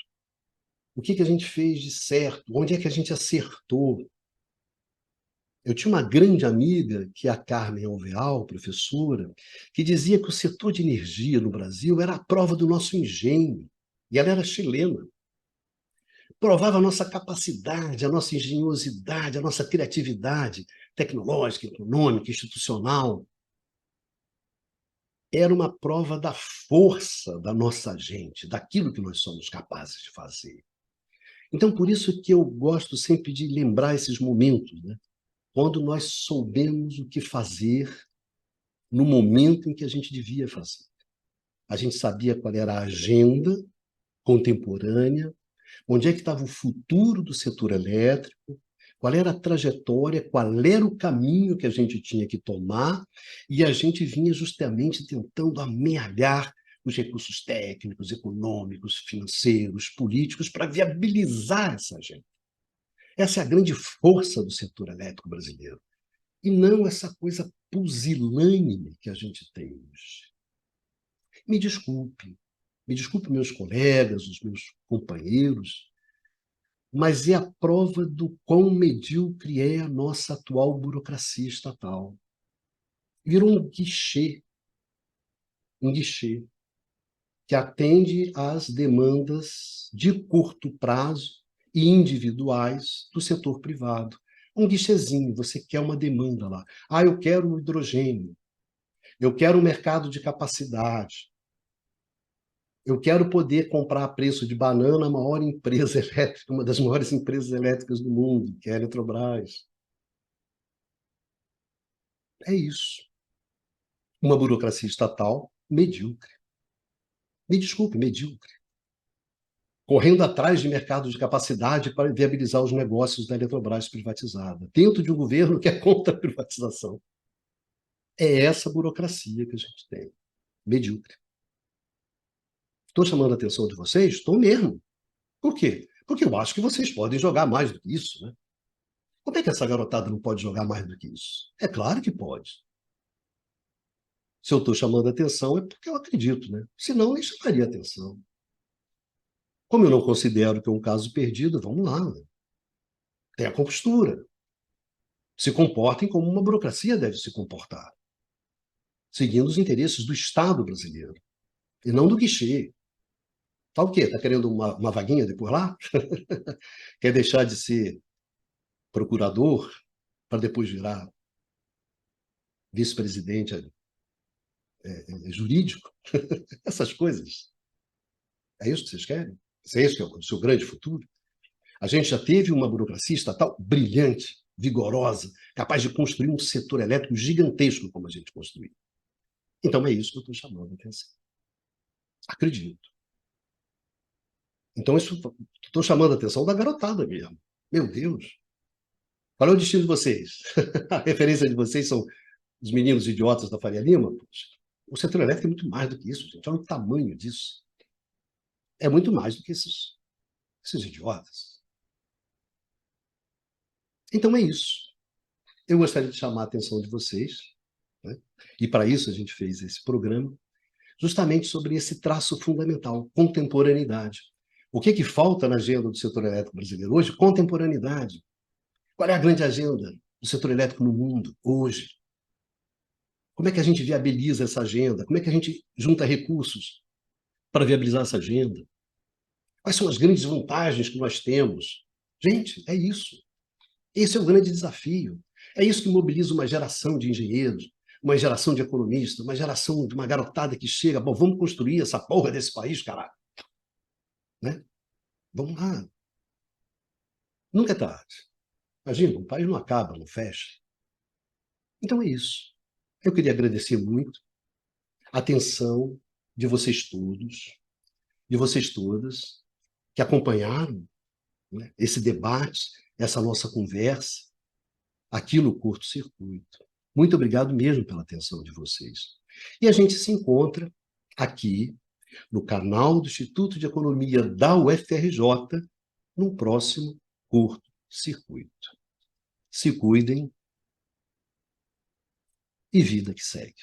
o que a gente fez de certo, onde é que a gente acertou. Eu tinha uma grande amiga, que é a Carmen Alvear, professora, que dizia que o setor de energia no Brasil era a prova do nosso engenho, e ela era chilena. Provava a nossa capacidade, a nossa engenhosidade, a nossa criatividade tecnológica, econômica, institucional. Era uma prova da força da nossa gente, daquilo que nós somos capazes de fazer. Então, por isso que eu gosto sempre de lembrar esses momentos, né? Quando nós soubemos o que fazer no momento em que a gente devia fazer. A gente sabia qual era a agenda contemporânea, onde é que estava o futuro do setor elétrico, qual era a trajetória, qual era o caminho que a gente tinha que tomar, e a gente vinha justamente tentando amealhar os recursos técnicos, econômicos, financeiros, políticos, para viabilizar essa agenda. Essa é a grande força do setor elétrico brasileiro. E não essa coisa pusilânime que a gente tem hoje. Me desculpe meus colegas, os meus companheiros, mas é a prova do quão medíocre é a nossa atual burocracia estatal. Virou um guichê que atende às demandas de curto prazo e individuais do setor privado. Um guichezinho, você quer uma demanda lá. Ah, eu quero um hidrogênio, eu quero um mercado de capacidade, eu quero poder comprar a preço de banana a maior empresa elétrica, uma das maiores empresas elétricas do mundo, que é a Eletrobras. É isso. Uma burocracia estatal medíocre. Me desculpe, medíocre. Correndo atrás de mercados de capacidade para viabilizar os negócios da Eletrobras privatizada, dentro de um governo que é contra a privatização. É essa burocracia que a gente tem. Medíocre. Estou chamando a atenção de vocês? Estou mesmo. Por quê? Porque eu acho que vocês podem jogar mais do que isso, né? Como é que essa garotada não pode jogar mais do que isso? É claro que pode. Se eu estou chamando a atenção é porque eu acredito, né? Senão, nem chamaria atenção. Como eu não considero que é um caso perdido, vamos lá. Né? Tenha compostura. Se comportem como uma burocracia deve se comportar, seguindo os interesses do Estado brasileiro, e não do guichê. Tá o quê? Está querendo uma vaguinha depois lá? Quer deixar de ser procurador para depois virar vice-presidente jurídico? Essas coisas. É isso que vocês querem? É isso que é o seu grande futuro? A gente já teve uma burocracia estatal brilhante, vigorosa, capaz de construir um setor elétrico gigantesco como a gente construiu. Então é isso que eu estou chamando a atenção. Acredito. Então, estou chamando a atenção da garotada mesmo. Meu Deus. Qual é o destino de vocês? A referência de vocês são os meninos idiotas da Faria Lima? Poxa, o setor elétrico é muito mais do que isso, gente. Olha o tamanho disso. É muito mais do que esses idiotas. Então é isso. Eu gostaria de chamar a atenção de vocês, né? E para isso a gente fez esse programa, justamente sobre esse traço fundamental, contemporaneidade. O que falta na agenda do setor elétrico brasileiro hoje? Contemporaneidade. Qual é a grande agenda do setor elétrico no mundo hoje? Como é que a gente viabiliza essa agenda? Como é que a gente junta recursos para viabilizar essa agenda? Quais são as grandes vantagens que nós temos? Gente, é isso. Esse é o grande desafio. É isso que mobiliza uma geração de engenheiros, uma geração de economistas, uma geração de uma garotada que chega, bom, vamos construir essa porra desse país, caralho. Né? Vamos lá. Nunca é tarde. Imagina, o país não acaba, não fecha. Então é isso. Eu queria agradecer muito a atenção de vocês todos, de vocês todas, que acompanharam, né, esse debate, essa nossa conversa, aqui no Curto Circuito. Muito obrigado mesmo pela atenção de vocês. E a gente se encontra aqui no canal do Instituto de Economia da UFRJ, num próximo Curto Circuito. Se cuidem e vida que segue.